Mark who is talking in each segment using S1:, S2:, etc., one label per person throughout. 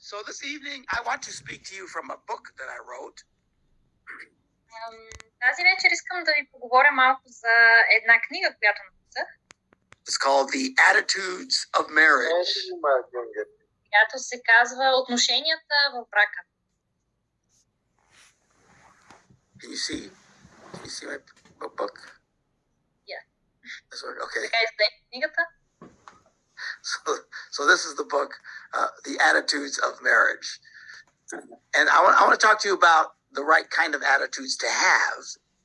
S1: So this evening, I want to speak to you from a book that I wrote.
S2: Тази вечер искам да ви поговоря малко за една книга, която написах.
S1: It's called The Attitudes of Marriage.
S2: Която се казва Отношенията в брака.
S1: Can you see my book?
S2: Yeah.
S1: This one, okay.
S2: Така изглежда книгата.
S1: So this is the book, The Attitudes of Marriage. And I want to talk to you about the right kind of attitudes to have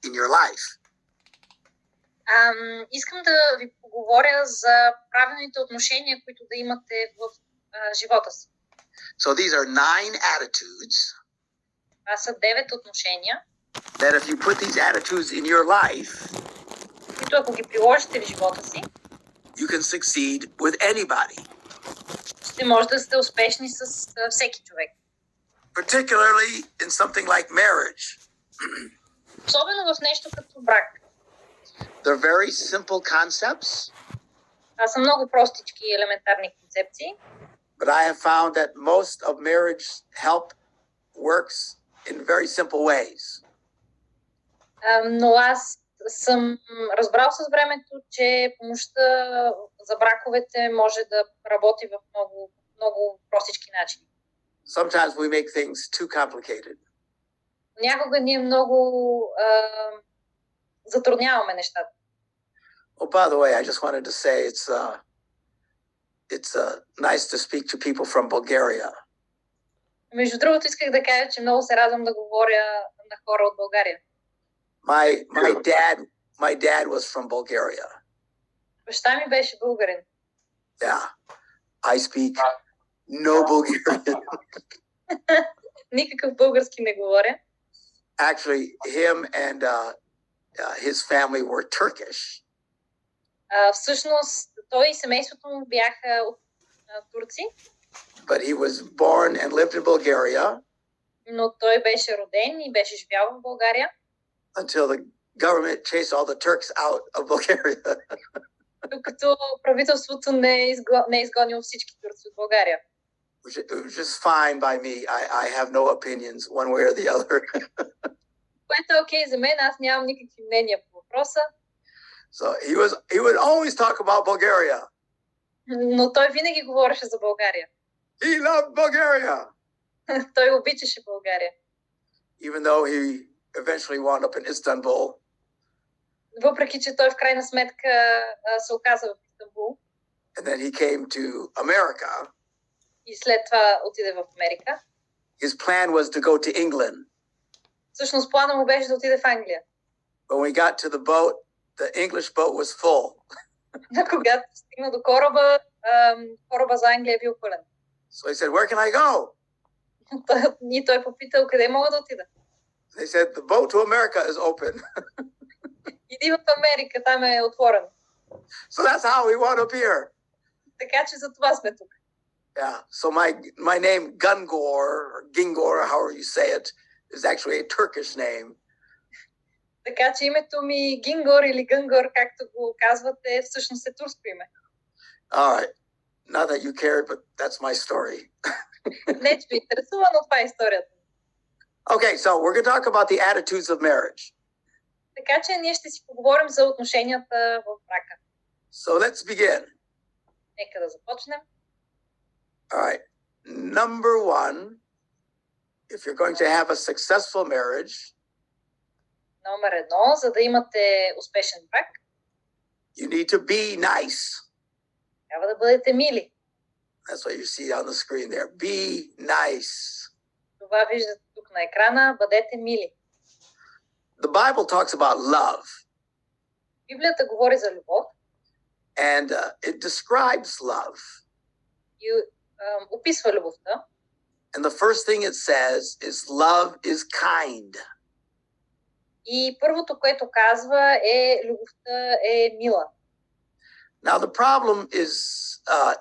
S1: in your life.
S2: Искам да ви поговоря за правилните отношения, които да имате в живота си.
S1: So these are 9 attitudes.
S2: Това са 9 отношения.
S1: That if you put these attitudes in your life,
S2: които ако ги приложите в живота си,
S1: you can succeed with anybody.
S2: Ще може да сте успешни с всеки човек.
S1: Particularly in something like marriage.
S2: Особено в нещо като брак.
S1: They're very simple concepts.
S2: Това са много простички и елементарни концепции.
S1: But I have found that most of marriage help works in very simple ways.
S2: Но аз съм разбрал с времето, че помощта за браковете може да работи в много простички начини.
S1: Sometimes we make things too complicated.
S2: Някога ние много затрудняваме нещата.
S1: Oh, by the way, I just wanted to say it's nice to speak to people from Bulgaria.
S2: Между другото, исках да кажа, че много се радвам да говоря на хора от България.
S1: My dad was from Bulgaria.
S2: Баща ми беше българин.
S1: Yeah. I speak no Bulgarian.
S2: Никакъв български не говоря.
S1: Actually, him and his family were Turkish.
S2: Всъщност, той и семейството му бяха от турци.
S1: But he was born and lived in Bulgaria.
S2: Но той беше роден и беше живял в България.
S1: Until the government chased all the Turks out of Bulgaria.
S2: Докато правителството не изгонило всички турци от България.
S1: Which is fine by me. I have no opinions one way or the other.
S2: Което е окей за мен, аз нямам никакви мнения по въпроса.
S1: So he would always talk about Bulgaria.
S2: Но той винаги говореше за България.
S1: He loved Bulgaria.
S2: Той обичаше България.
S1: Even though he eventually wound up in Istanbul.
S2: Въпреки че той в крайна сметка се оказа в Истанбул.
S1: And then he came to America.
S2: И след това отиде в Америка.
S1: His plan was to go to England.
S2: Всъщност плана му беше да отиде в Англия.
S1: When we got to the boat, the English boat was full.
S2: Когато стигна до кораба, кораба за Англия е бил пълен.
S1: So he said, "Where can I go?"
S2: И той попитал къде мога да отида.
S1: They said, "The boat to America is open."
S2: Иди в Америка, там е отворен.
S1: So that's how we wound up here.
S2: Така че за това сме тук.
S1: Yeah. So my name Gungor or Gungor, however you say it, is actually a Turkish name.
S2: Така че името ми Гингор или Гунгор, както го казвате, всъщност е турско име.
S1: All right. Not that you cared, but that's my story.
S2: Не, че ви интересува, но това е историята.
S1: Okay, so we're going to talk about the attitudes of marriage.
S2: Така че ние ще си поговорим за отношенията в брака.
S1: So let's begin.
S2: Нека да започнем.
S1: All right. Number 1, if you're going to have a successful marriage,
S2: Номер 1, за да имате успешен брак,
S1: you need to be nice.
S2: трябва да бъдете мили.
S1: That's what you see on the screen there. Be nice.
S2: Това виждате тук на екрана. Бъдете мили.
S1: The Bible talks about love.
S2: Библията говори за любов.
S1: And it describes love.
S2: И описва любовта.
S1: And the first thing it says is love is kind.
S2: И първото, което казва е любовта е мила.
S1: Now the problem is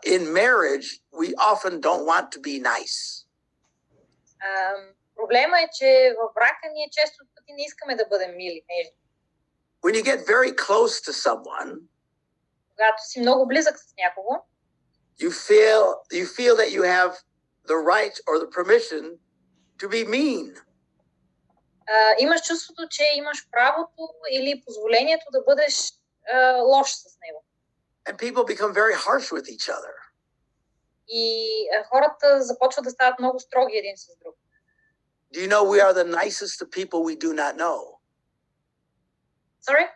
S1: in marriage we often don't want to be nice.
S2: Проблема е, че във брака ние често пъти не искаме да бъдем мили, нежни.
S1: When you get very close to someone,
S2: когато си много близък с някого,
S1: you feel that you have the right or the permission to be mean.
S2: Имаш чувството, че имаш правото или позволението да бъдеш лош с него.
S1: And people become very harsh with each other.
S2: И хората започват да стават много строги един с друг.
S1: Do you know we are the nicest to people we do not know?
S2: Sorry?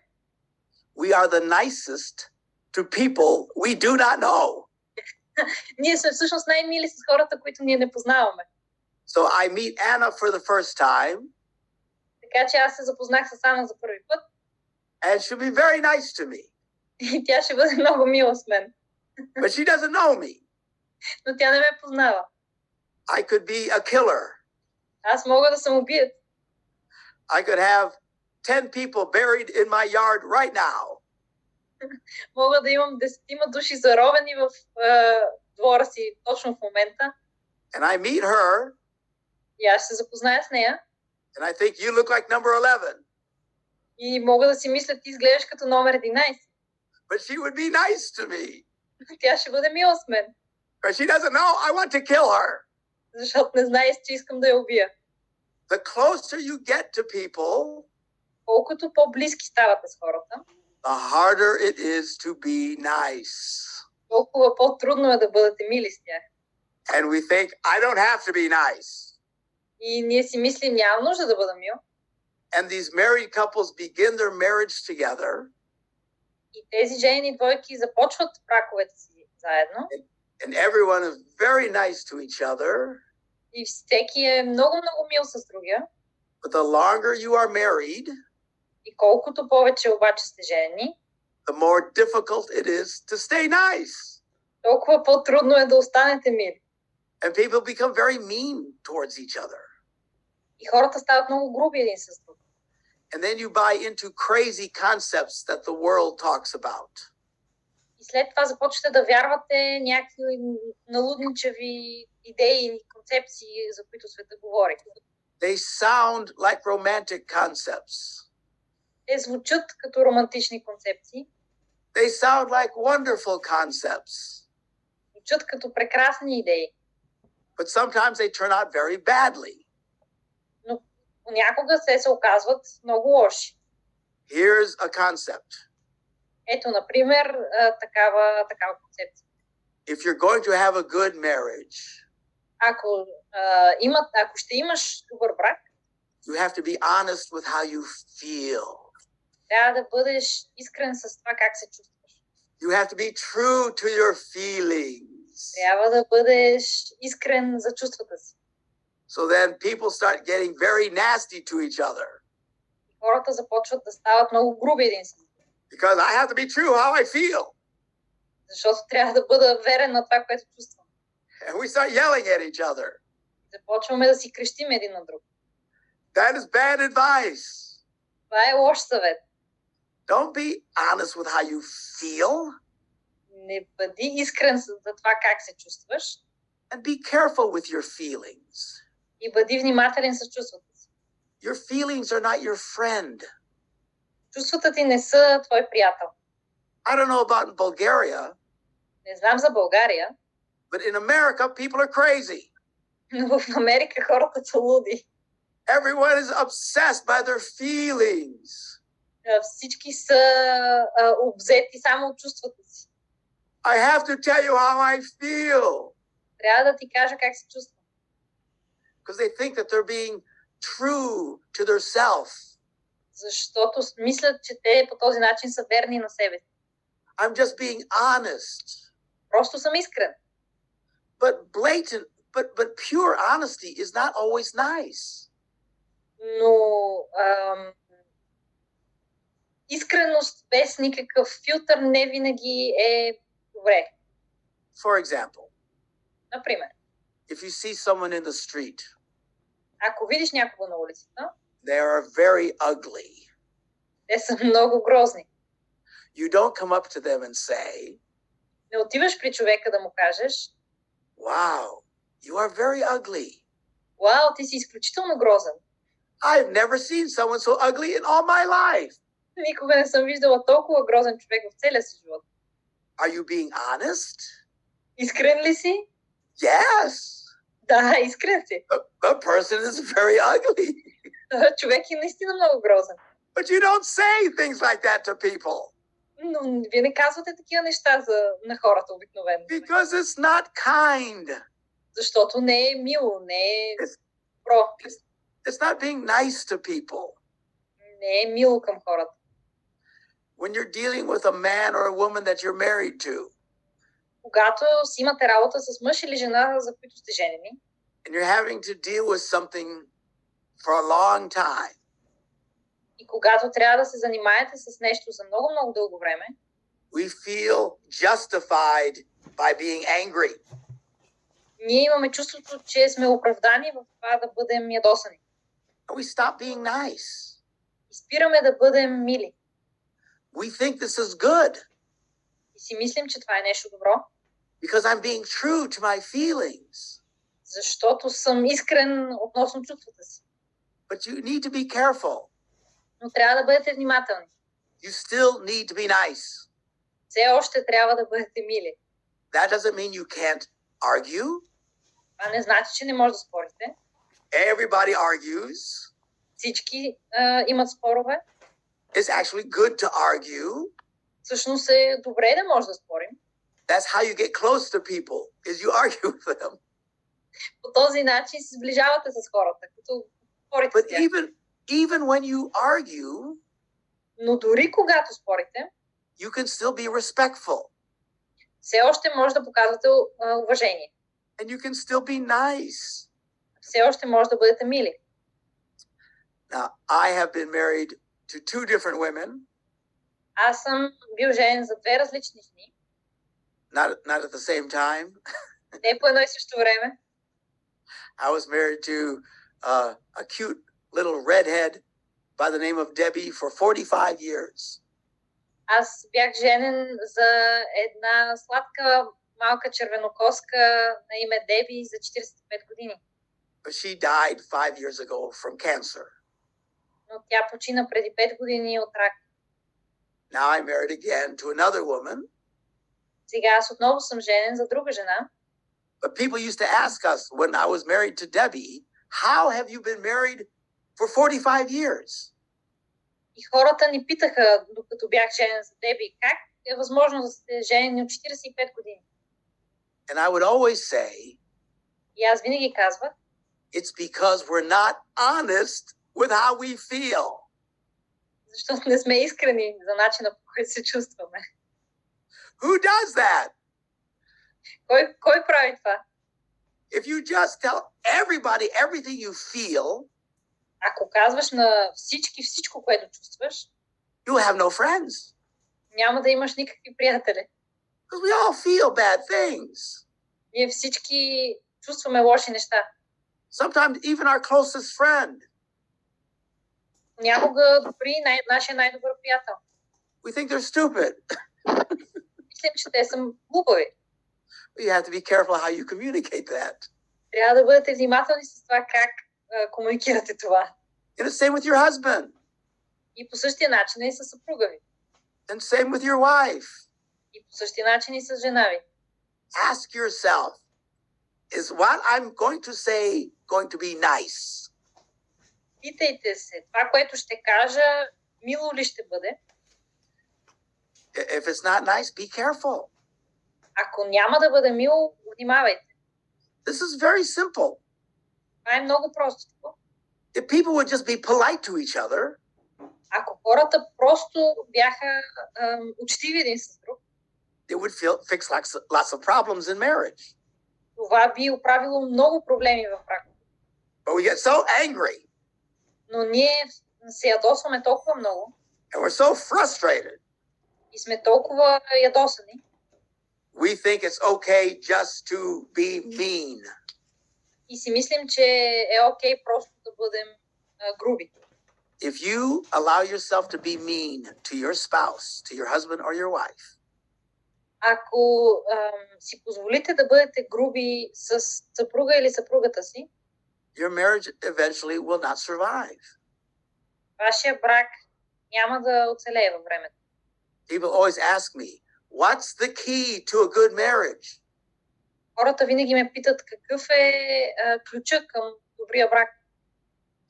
S1: We are the nicest to people we do not know.
S2: Ние сме всъщност най-мили с хората, които ние не познаваме.
S1: So I meet Anna for the first time.
S2: Така че аз се запознах с Ана за първи път.
S1: And she'll be very nice to me.
S2: И тя ще бъде много мила с мен.
S1: But she doesn't know me.
S2: Но тя не ме познава.
S1: I could be a killer.
S2: Аз мога да съм убиец.
S1: I could have 10 people buried in my yard right now.
S2: Мога да имам 10 души заровени в двора си точно в момента.
S1: And I meet her.
S2: И аз ще се запозная с нея.
S1: And I think you look like number 11.
S2: И мога да си мисля, ти изглеждаш като номер 11.
S1: But she would be nice to me.
S2: Тя ще бъде мила с мен.
S1: But she doesn't know I want to kill her.
S2: Защото не знае, че искам да я убия.
S1: The closer you get to people,
S2: Колкото по-близки ставате с хората,
S1: the harder it is to be nice.
S2: толкова по-трудно е да бъдете мили с тях.
S1: And we think, I don't have to be nice.
S2: И ние си мислим, няма нужда да бъда мил.
S1: And these married couples begin their marriage together.
S2: И тези жени двойки започват браковете си заедно.
S1: And everyone is very nice to each other.
S2: И всеки е много мил с другия.
S1: But the longer you are married,
S2: И колкото повече обаче сте жени,
S1: the more difficult it is to stay nice.
S2: толкова по-трудно е да останете мили.
S1: And people become very mean towards each other.
S2: И хората стават много груби един с друг.
S1: And then you buy into crazy concepts that the world talks about.
S2: И след това започвате да вярвате някакви налудничави идеи и концепции, за които света говори.
S1: They sound like romantic concepts.
S2: Те звучат като романтични концепции.
S1: They sound like wonderful concepts.
S2: Звучат като прекрасни идеи.
S1: But sometimes they turn out very badly.
S2: Но понякога се оказват много лоши.
S1: Here's a concept.
S2: Ето, например, такава концепция.
S1: If you're going to have a good marriage,
S2: Ако ще имаш добър брак,
S1: you have to be honest with how you feel.
S2: трябва да бъдеш искрен с това как се чувстваш.
S1: You have to be true to your feelings.
S2: Трябва да бъдеш искрен за чувствата си.
S1: So then people start getting very nasty to each other.
S2: И хората започват да стават много груби един с друг.
S1: Because I have to be true how I feel.
S2: Защото трябва да бъда верен на това, което чувствам.
S1: And we start yelling at each other.
S2: Започваме да си крещим един на друг.
S1: That is bad advice.
S2: Това е лош съвет.
S1: Don't be honest with how you feel.
S2: Не бъди искрен за това как се чувстваш.
S1: And be careful with your feelings.
S2: И бъди внимателен с чувствата си.
S1: Your feelings are not your friend.
S2: Чувствата ти не са твой приятел.
S1: I don't know about in Bulgaria,
S2: Не знам за България,
S1: but in America, people are crazy.
S2: но в Америка хората са луди.
S1: Everyone is obsessed by their feelings.
S2: Всички са обзети само от чувствата си.
S1: I have to tell you how I feel.
S2: Трябва да ти кажа как се чувствам.
S1: Because they think that they're being true to their self.
S2: Защото мислят, че те по този начин са верни на себе си.
S1: I'm just being honest.
S2: Просто съм искрен.
S1: But pure honesty is not always nice.
S2: Но искреност без никакъв филтър не винаги е добре.
S1: For example,
S2: Например,
S1: if you see someone in the street,
S2: ако видиш някого на улицата,
S1: they are very ugly.
S2: те са много грозни.
S1: You don't come up to them and say,
S2: Не отиваш при човека да му кажеш:
S1: wow, you are very ugly.
S2: Вау, ти си изключително грозен.
S1: I've never seen someone so ugly in all my life.
S2: Никога не съм виждала толкова грозен човек в целия си живот.
S1: Are you being honest?
S2: Искрен ли си?
S1: Yes.
S2: Да, искрен си.
S1: The person is very ugly.
S2: Човек е наистина много грозен.
S1: But you don't say things like that to people.
S2: Но вие не казвате такива неща на хората обикновено.
S1: Because it's not kind.
S2: Защото не е мило, не е
S1: It's-
S2: про.
S1: It's not being nice to people.
S2: Не е мило към хората.
S1: When you're dealing with a man or a woman that you're married to,
S2: Когато си имате работа с мъж или жена, за които сте женени,
S1: and you're having to deal with something for a long time,
S2: и когато трябва да се занимаете с нещо за много, много дълго време,
S1: we feel justified by being angry.
S2: ние имаме чувството, че сме оправдани в това да бъдем ядосани.
S1: And we stop being nice.
S2: И спираме да бъдем мили.
S1: We think this is good
S2: И си мислим, че това е нещо добро,
S1: because I'm being true to my feelings.
S2: защото съм искрен относно чувствата си.
S1: But you need to be careful.
S2: Но трябва да бъдете внимателни.
S1: You still need to be nice.
S2: Все още трябва да бъдете мили.
S1: That doesn't mean you can't argue.
S2: Това не значи, че не може да спорите.
S1: Everybody argues.
S2: Всички имат спорове.
S1: It's actually good to argue.
S2: Всъщност е добре да може да спорим.
S1: That's how you get close to people, is you argue with them.
S2: По този начин се сближавате с хората, като спорите с
S1: But
S2: тях.
S1: even when you argue,
S2: Но дори когато спорите,
S1: you can still be respectful
S2: все още може да показвате уважение.
S1: and you can still be nice.
S2: Все още може да бъдете мили.
S1: Now, I have been married to two different women,
S2: Аз съм бил женен за две различни жени.
S1: not at the same time.
S2: Не по едно и също време.
S1: I was married to a cute little redhead by the name of Debbie for 45 years.
S2: Аз бях женен за една сладка малка червенокоска на име Деби за 45 години.
S1: But she died 5 years ago from cancer.
S2: Но тя почина преди 5 години от рак.
S1: Now I'm married again to another woman.
S2: Сега аз отново съм женен за друга жена.
S1: But people used to ask us when I was married to Debbie, how have you been married for 45 years?
S2: И хората ни питаха, докато бях женен за Деби, как е възможно да сте женени от 45 години.
S1: And I would always say,
S2: И аз винаги казвах,
S1: it's because we're not honest with how we feel.
S2: защото не сме искрени за начина, по който се чувстваме.
S1: Who does that?
S2: Кой прави това?
S1: If you just tell everybody everything you feel,
S2: Ако казваш на всички всичко, което чувстваш,
S1: you'll have no friends.
S2: няма да имаш никакви приятели.
S1: Because we all feel bad things.
S2: Ние всички чувстваме лоши неща.
S1: Sometimes even our closest friend.
S2: Някога дори нашия най-добър приятел.
S1: We think they're stupid.
S2: Мислим, че те са глупави.
S1: You have to be careful how you communicate that.
S2: Трябва да бъдете внимателни с това как комуникирате това.
S1: And it's same with your husband.
S2: И по същия начин и с съпруга ви.
S1: And same with your wife.
S2: И по същия начин и с жена ви.
S1: Ask yourself, is what I'm going to say going to be nice?
S2: Питайте се, това, което ще кажа, мило ли ще бъде?
S1: If it's not nice, be careful.
S2: Ако няма да бъде мило, внимавайте.
S1: This is very simple.
S2: Това е много простичко.
S1: If people would just be polite to each other,
S2: Ако хората просто бяха учтиви един с друг,
S1: it would fix lots of problems in marriage.
S2: това би оправило много проблеми в брака.
S1: But we get so angry
S2: Но ние се ядосваме толкова много
S1: and we're so frustrated.
S2: и сме толкова ядосани,
S1: We think it's okay just to be mean.
S2: и си мислим, че е окей просто да бъдем груби.
S1: If you allow yourself to be mean to your spouse, to your husband or your wife,
S2: Ако си позволите да бъдете груби с съпруга или съпругата си,
S1: your marriage eventually will not survive.
S2: вашия брак няма да оцелее във времето.
S1: People always ask me, what's the key to a good marriage?
S2: Хората винаги ме питат какъв е ключа към добрия брак.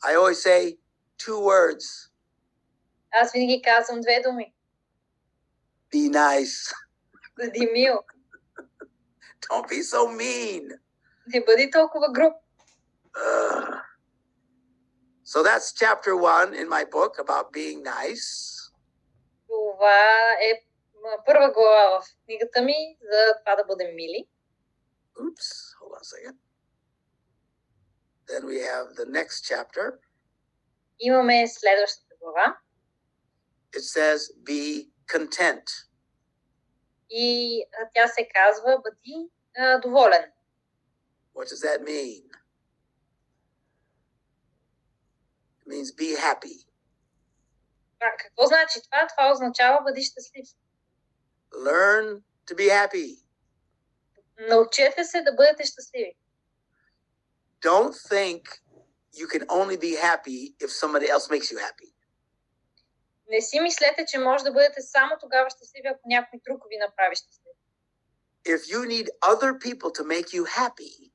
S1: I always say 2 words.
S2: Аз винаги казвам 2 думи.
S1: Be nice.
S2: Бъди мил.
S1: Don't be so mean.
S2: Не бъди толкова груб.
S1: So that's chapter 1 in my book about being nice.
S2: Това е първа глава в книгата ми за това да бъдем мили.
S1: Oops, hold on a second. Then we have the next chapter.
S2: Имаме следващата глава.
S1: It says, be content.
S2: И тя се казва бъди доволен.
S1: What does that mean? It means be happy.
S2: Какво значи това? Това означава бъди щастлив.
S1: Learn to be happy.
S2: Научете се да бъдете щастливи.
S1: Don't think you can only be happy if somebody else makes you happy.
S2: Не си мислете, че може да бъдете само тогава щастливи, ако някой друг ви направи щастливи.
S1: If you need other people to make you happy,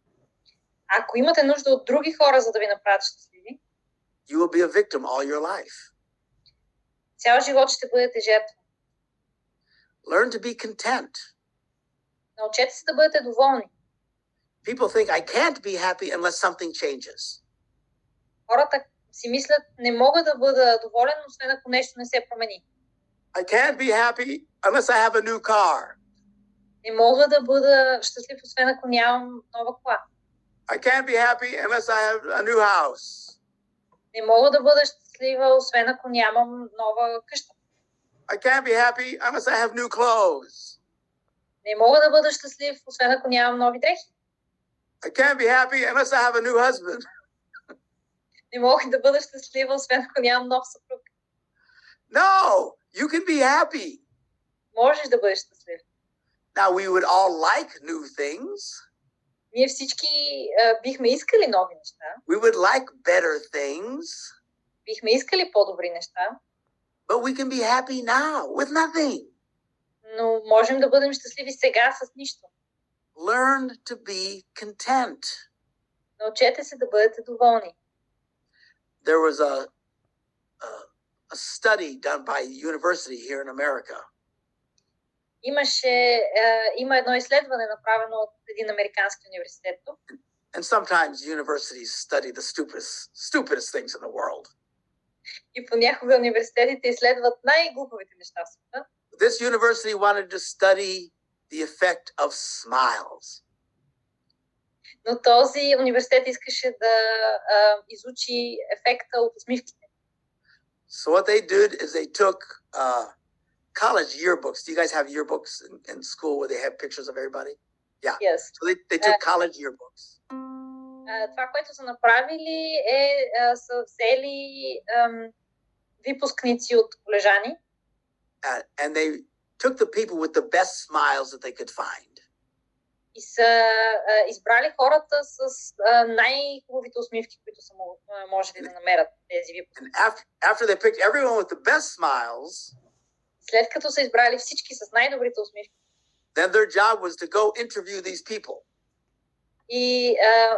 S2: Ако имате нужда от други хора, за да ви направят щастливи,
S1: you will be a victim all your life.
S2: цял живот ще бъдете жертва.
S1: Learn to be content.
S2: Научете се да бъдете доволни.
S1: People think I can't be happy unless something changes.
S2: Хората си мислят, не мога да бъда доволен, освен ако нещо не се промени.
S1: I can't be happy unless I have a new car.
S2: Не мога да бъда щастлив, освен ако нямам нова кола.
S1: I can't be happy unless I have a new house.
S2: Не мога да бъда щастлива, освен ако нямам нова къща.
S1: I can't be happy unless I have new clothes.
S2: Не мога да бъда щастлив, освен ако нямам нови дрехи.
S1: I can't be happy unless I have a new husband.
S2: Не мога да бъда щастлива, освен ако нямам нов съпруг.
S1: No, you can be happy.
S2: Можеш да бъдеш щастлив.
S1: Now, we would all like new things.
S2: Ние всички бихме искали нови неща.
S1: We would like better things.
S2: Бихме искали по-добри неща.
S1: But we can be happy now with nothing.
S2: Но можем да бъдем щастливи сега с нищо.
S1: Learn to be content.
S2: Научете се да бъдете доволни.
S1: There was a study done by a university here in America.
S2: Има едно изследване, направено от един американски университет.
S1: And sometimes universities study the stupidest things in the world.
S2: И понякога университетите изследват най-глупавите неща в света.
S1: This university wanted to study the effect of smiles.
S2: Но този университет искаше да изучи ефекта от усмивките.
S1: So what they did is they took college yearbooks. Do you guys have yearbooks in school where they have pictures of everybody? Yeah.
S2: Yes.
S1: So they took college yearbooks.
S2: Това, което са направили са взели випускници от колежани.
S1: And they took the people with the best smiles that they could find.
S2: И са избрали хората с най-хубавите усмивки, които са можели да намерят тези випуски.
S1: And after they picked everyone with the best smiles,
S2: след като са избрали всички с най-добрите усмивки,
S1: then their job was to go interview these people.
S2: И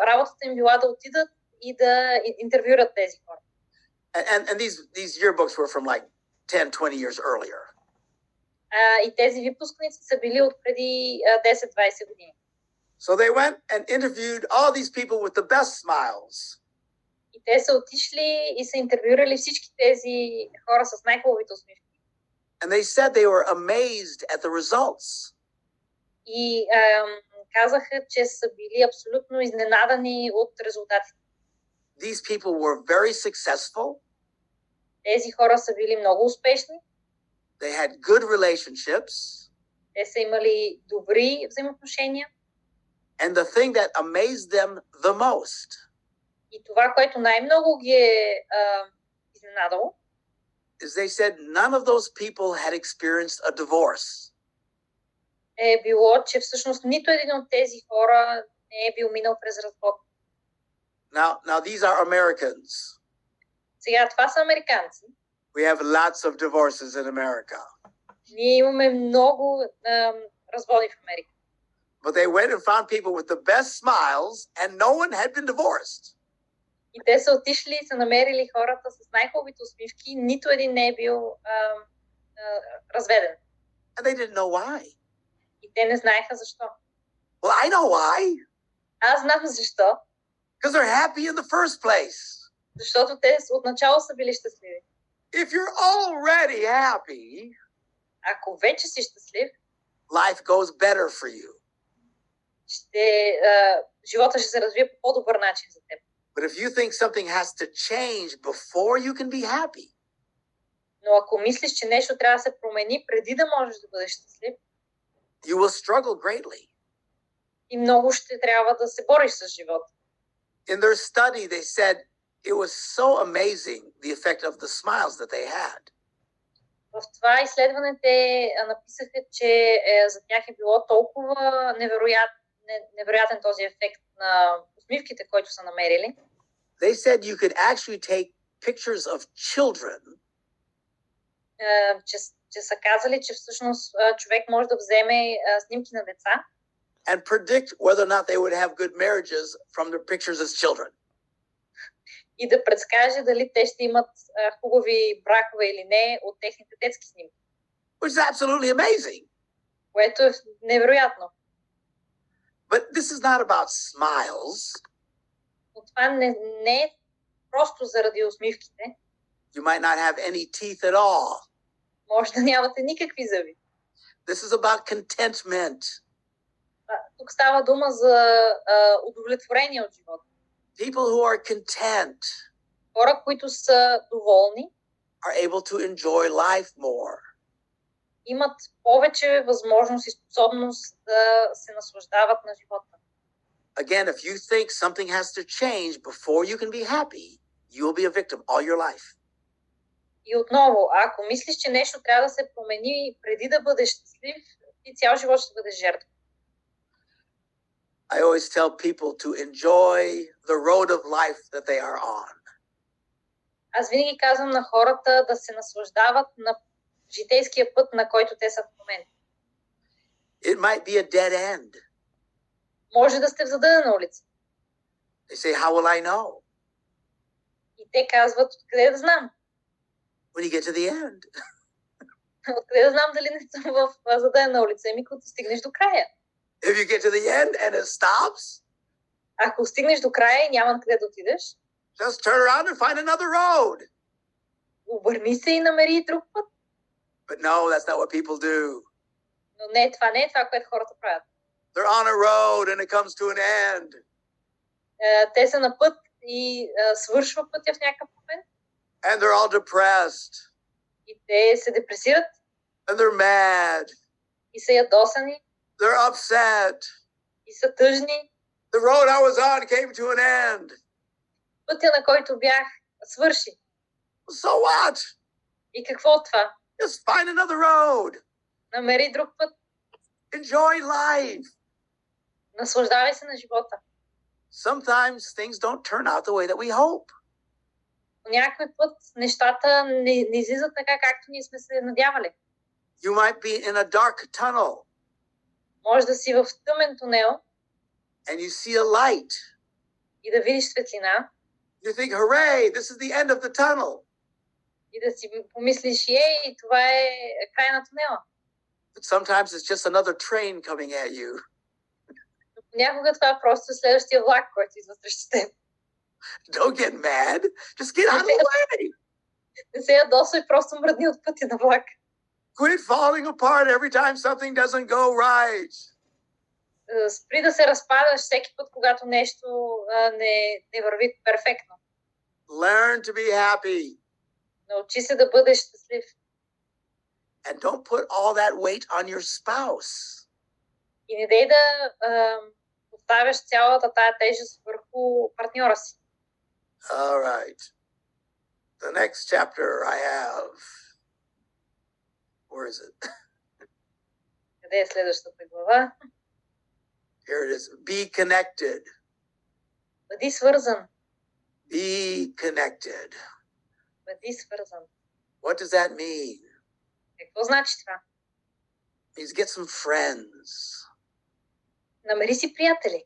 S2: работата им била да отидат и да интервюрат тези хора.
S1: And these yearbooks were from like 10, 20 years earlier.
S2: И тези випускници са били от преди 10-20 години.
S1: So they went and interviewed all these people with the best smiles.
S2: И те са отишли и са интервюрали всички тези хора с най-хубавите усмивки.
S1: And they said they were amazed at the results.
S2: И казаха, че са били абсолютно изненадани от резултатите.
S1: These people were very successful.
S2: Тези хора са били много успешни.
S1: They had good relationships.
S2: Те са имали добри взаимоотношения.
S1: And the thing that amazed them the most.
S2: И това, което най-много ги е изненадало,
S1: is they said none of those people had experienced a divorce.
S2: Е било, че всъщност нито един от тези хора не е бил минал през развод.
S1: Now these are Americans.
S2: Сега това са американци.
S1: We have lots of divorces in America.
S2: Ние имаме много разводи в Америка.
S1: But they went and found people with the best smiles and no one had been divorced.
S2: И те са отишли и са намерили хората с най-хубавите усмивки, нито един не е бил разведен.
S1: And they didn't know why.
S2: И те не знаеха защо.
S1: Well, I know why.
S2: Аз знам защо.
S1: Because they're happy in the first place.
S2: Защото те отначало са били щастливи.
S1: If you're already happy,
S2: ако вече си щастлив,
S1: life goes better for you.
S2: Живота ще се развие по по-добър начин за теб.
S1: But if you think something has to change before you can be happy,
S2: но ако мислиш, че нещо трябва да се промени преди да можеш да бъдеш щастлив,
S1: you will struggle greatly.
S2: И много ще трябва да се бориш с живота.
S1: In their study, they said it was so amazing the effect of the smiles that they had.
S2: В това изследване те написаха, че за тях е било толкова невероятен този ефект на усмивките, които са намерили.
S1: They said you could actually take pictures of children.
S2: Че са казали, че всъщност човек може да вземе снимки на деца.
S1: And predict whether or not they would have good marriages from their pictures as children.
S2: И да предскаже дали те ще имат хубави бракове или не от техните детски снимки.
S1: Which is absolutely amazing.
S2: Което е невероятно.
S1: But this is not about smiles.
S2: Но това не е просто заради усмивките.
S1: You might not have any teeth at all.
S2: Може да нямате никакви зъби.
S1: This is about contentment.
S2: Тук става дума за удовлетворение от живота.
S1: People who are content
S2: хора, които са доволни,
S1: are able to enjoy life more.
S2: Имат повече възможност и способност да се наслаждават на живота.
S1: Again, if you think something has to change before you can be happy, you will be a victim all your life.
S2: И отново, ако мислиш, че нещо трябва да се промени преди да бъдеш щастлив, ти цял живот ще бъдеш жертва.
S1: I always tell people to enjoy the road of life that they are on.
S2: Аз винаги казвам на хората да се наслаждават на житейския път, на който те са в момента.
S1: It might be a dead end.
S2: Може да сте в задънена улица.
S1: They say, how will I know?
S2: И те казват, откъде да знам?
S1: When you get to the end.
S2: Откъде да знам дали не съм в задънена улица? Ами като стигнеш до края.
S1: If you get to the end and it stops,
S2: ако стигнеш до края и няма къде да отидеш,
S1: just turn around and find another road.
S2: Обърни се и намери друг път.
S1: But no, that's not what people do.
S2: Но не е това, което хората правят.
S1: They're on a road and it comes to an end.
S2: Те са на път и свършва пътя в някакъв момент.
S1: And they're all depressed.
S2: И те се депресират.
S1: And they're mad.
S2: И са ядосани.
S1: They're upset.
S2: И са тъжни.
S1: The road I was on came to an end.
S2: Пътя, на който бях, свърши.
S1: So what?
S2: И какво от това?
S1: Just find another road.
S2: Намери друг път.
S1: Enjoy life.
S2: Наслаждавай се на живота.
S1: Sometimes things don't turn out the way that we hope.
S2: По някой път нещата не излизат така, както ние сме се надявали.
S1: You might be in a dark tunnel.
S2: Може да си в тъмен тунел.
S1: And you see a light.
S2: И да видиш светлина.
S1: You think, hooray, this is the end of the tunnel.
S2: И да си помислиш, ей, това е край на тунела.
S1: But sometimes it's just another train coming at you.
S2: Но понякога това е просто следващия влак, който идва срещу теб.
S1: Don't get mad. Just get out of the way.
S2: Не се ядосвай, просто мръдни от пътя на влак.
S1: Quit falling apart every time something doesn't go right.
S2: Спри да се разпадаш всеки път, когато нещо не върви перфектно.
S1: Learn to be happy.
S2: Научи се да бъдеш щастлив.
S1: And don't put all that weight on your spouse.
S2: И не дей да поставяш цялата тая тежест върху партньора си.
S1: All right. The next chapter I have. Where is it?
S2: Къде е следващата глава?
S1: Here it is. Be connected.
S2: Бъди свързан.
S1: Be connected.
S2: Бъди свързан.
S1: What does that mean?
S2: Какво значи това?
S1: It means get some friends.
S2: Намери си приятели.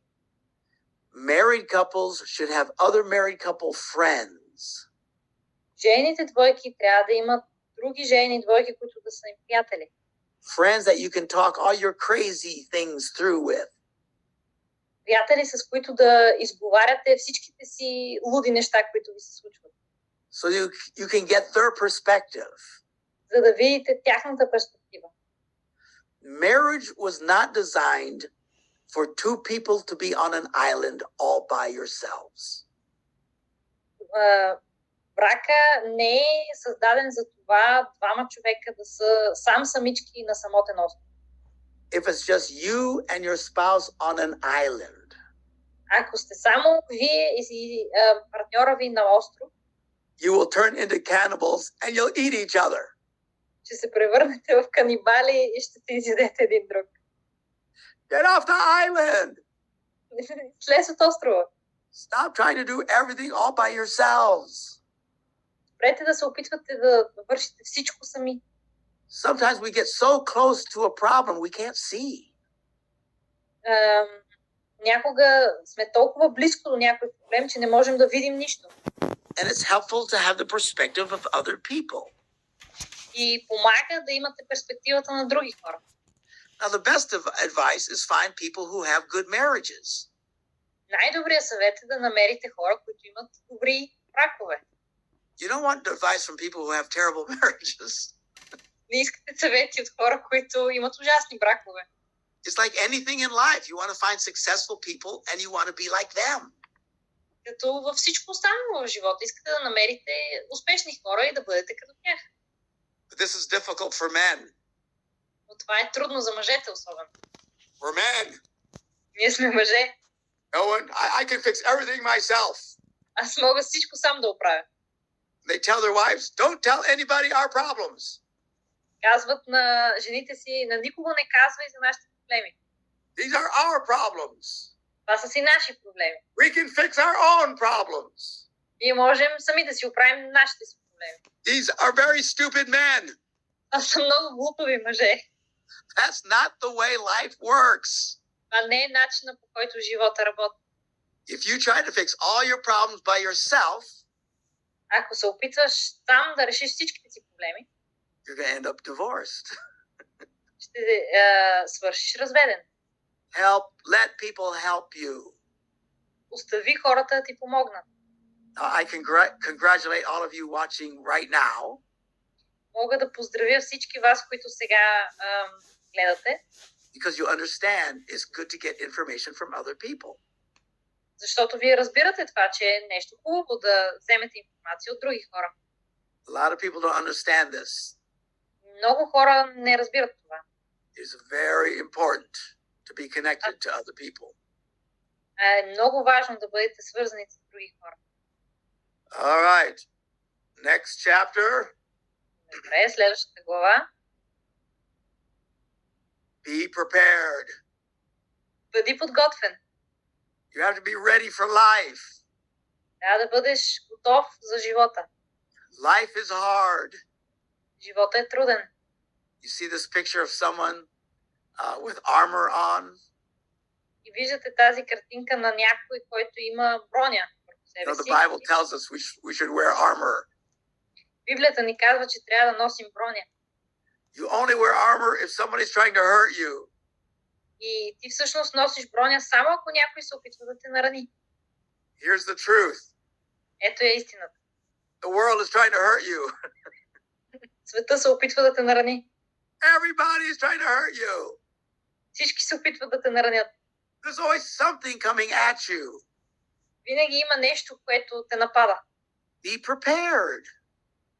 S1: Married couples should have other married couple friends.
S2: Жените двойки трябва да имат други жени двойки, които да са им приятели.
S1: Friends that you can talk all your crazy things through with.
S2: Приятели, с които да изговаряте всичките си луди неща, които ви се случват.
S1: So you can get their perspective.
S2: За да видите тяхната перспектива.
S1: Marriage was not designed for two people to be on an island all by yourselves.
S2: Брака не е създаден за това двама човека да са самички на самотен остров.
S1: If it's just you and your spouse on an island.
S2: Ако сте само вие и партньора ви на остров,
S1: you will turn into cannibals and you'll eat each other.
S2: Ще се превърнете в канибали и ще се изядете един друг.
S1: Get off the island!
S2: Слез от острова.
S1: Stop trying to do everything all by yourselves.
S2: Спрете да се опитвате да вършите всичко сами.
S1: Sometimes we get so close to a problem we can't see.
S2: Някога сме толкова близко до някой проблем, че не можем да видим нищо.
S1: And it's helpful to have the perspective of other people.
S2: И помага да имате перспективата на други хора.
S1: Now the best of advice is find people who have good marriages.
S2: Най-добрият съвет е да намерите хора, които имат добри бракове.
S1: You don't want advice from people who have terrible marriages.
S2: Не искате съвети от хора, които имат ужасни бракове.
S1: It's like anything in life. You want to find successful people and you want to be like them.
S2: Като във всичко останало в живота искате да намерите успешни хора и да бъдете като тях.
S1: But this is difficult for men.
S2: Но това е трудно за мъжете особено.
S1: We're men.
S2: Ние сме мъже.
S1: No one, I can fix everything myself.
S2: Аз мога всичко сам да оправя.
S1: They tell their wives, don't tell anybody our problems.
S2: Казват на жените си, на никого не казвай за нашите проблеми.
S1: These are our problems.
S2: Това са си наши проблеми.
S1: We can fix our own problems.
S2: Ние можем сами да си оправим нашите си проблеми.
S1: These are very stupid men.
S2: Това са много глупави мъже.
S1: That's not the way life works.
S2: Това не е начинът, по който живота работи.
S1: If you try to fix all your problems by yourself,
S2: ако се опитваш сам да решиш всичките си проблеми,
S1: you're going to end up divorced.
S2: ще свършиш разведен.
S1: Let people help you.
S2: Остави хората да ти помогнат.
S1: I congratulate all of you watching right now.
S2: Мога да поздравя всички вас, които сега гледате.
S1: Because you understand it's good to get information from other people.
S2: Защото вие разбирате това, че е нещо хубаво да вземете информация от други хора.
S1: A lot of people don't understand this.
S2: Много хора не разбират това.
S1: It's very important to be connected to other people.
S2: Е много важно да бъдете свързани с други хора.
S1: All right. Next chapter.
S2: Добре, следващата глава.
S1: Be prepared.
S2: Бъди подготвен.
S1: You have to be ready for life.
S2: Трябва да бъдеш готов за живота.
S1: Life is hard.
S2: Живота е труден.
S1: You see this picture of someone with armor on.
S2: И виждате тази картинка на някой, който има броня върху себе
S1: The
S2: си.
S1: Bible tells us we should wear armor.
S2: Библията ни казва, че трябва да носим броня.
S1: You only wear armor if somebody is trying to hurt you.
S2: И ти всъщност носиш броня само ако някой се опитва да те нарани.
S1: Here's the truth.
S2: Ето е истината.
S1: The world is trying to hurt you.
S2: Света се опитва да те нарани.
S1: Everybody is trying to hurt you.
S2: Всички се опитват да те наранят.
S1: There's always something coming at you.
S2: Винаги има нещо, което те напада.
S1: Be prepared.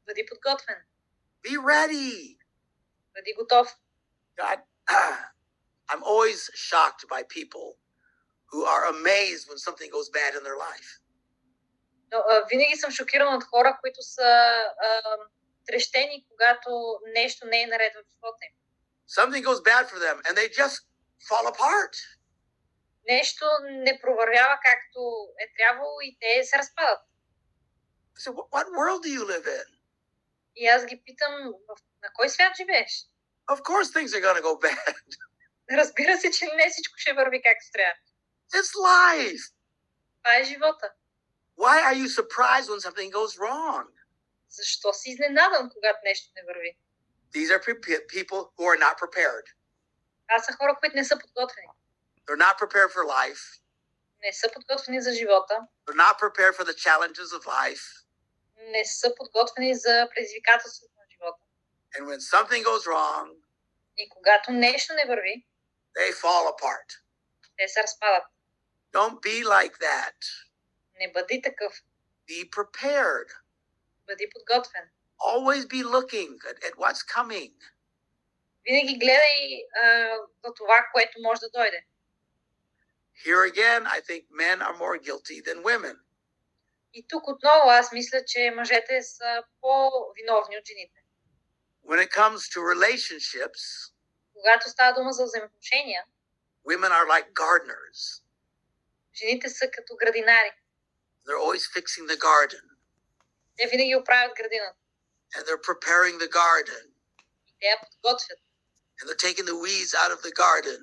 S2: Бъди подготвен.
S1: Be ready.
S2: Бъди готов.
S1: God, I'm always shocked by people who are amazed when something goes bad in their life.
S2: Но, винаги съм шокирана от хора, които са трещени, когато нещо не е наред в живота им.
S1: Something goes bad for them and they just fall apart.
S2: Нещо не провървява както е трябвало и те се разпадат.
S1: So what world do you live in?
S2: И аз ги питам, на кой свят живееш?
S1: Of course things are going to go bad.
S2: Разбира се, че не всичко ще върви както трябва.
S1: It's life.
S2: Това е живота.
S1: Why are you surprised when something goes wrong?
S2: Защо си изненадан, когато нещо не върви?
S1: These are people who are not prepared.
S2: Това са хора, които не са подготвени.
S1: They're not prepared for life.
S2: Не са подготвени за живота.
S1: They're not prepared for the challenges of life.
S2: Не са подготвени за предизвикателството на живота.
S1: And when something goes wrong,
S2: И когато нещо не върви,
S1: they fall apart.
S2: те се разпадат.
S1: Don't be like that.
S2: Не бъди такъв.
S1: Be prepared.
S2: Бъди подготвен.
S1: Always be looking at what's coming.
S2: Винаги гледай за това, което може да дойде.
S1: Here again, I think men are more guilty than women.
S2: И тук отново аз мисля, че мъжете са по-виновни от жените.
S1: When it comes to relationships,
S2: Когато става дума за взаимоотношения,
S1: women are like gardeners.
S2: жените са като градинари.
S1: They're always fixing the garden.
S2: Те винаги оправят градината.
S1: And they're preparing the garden.
S2: И те я подготвят.
S1: And they're taking the weeds out of the garden.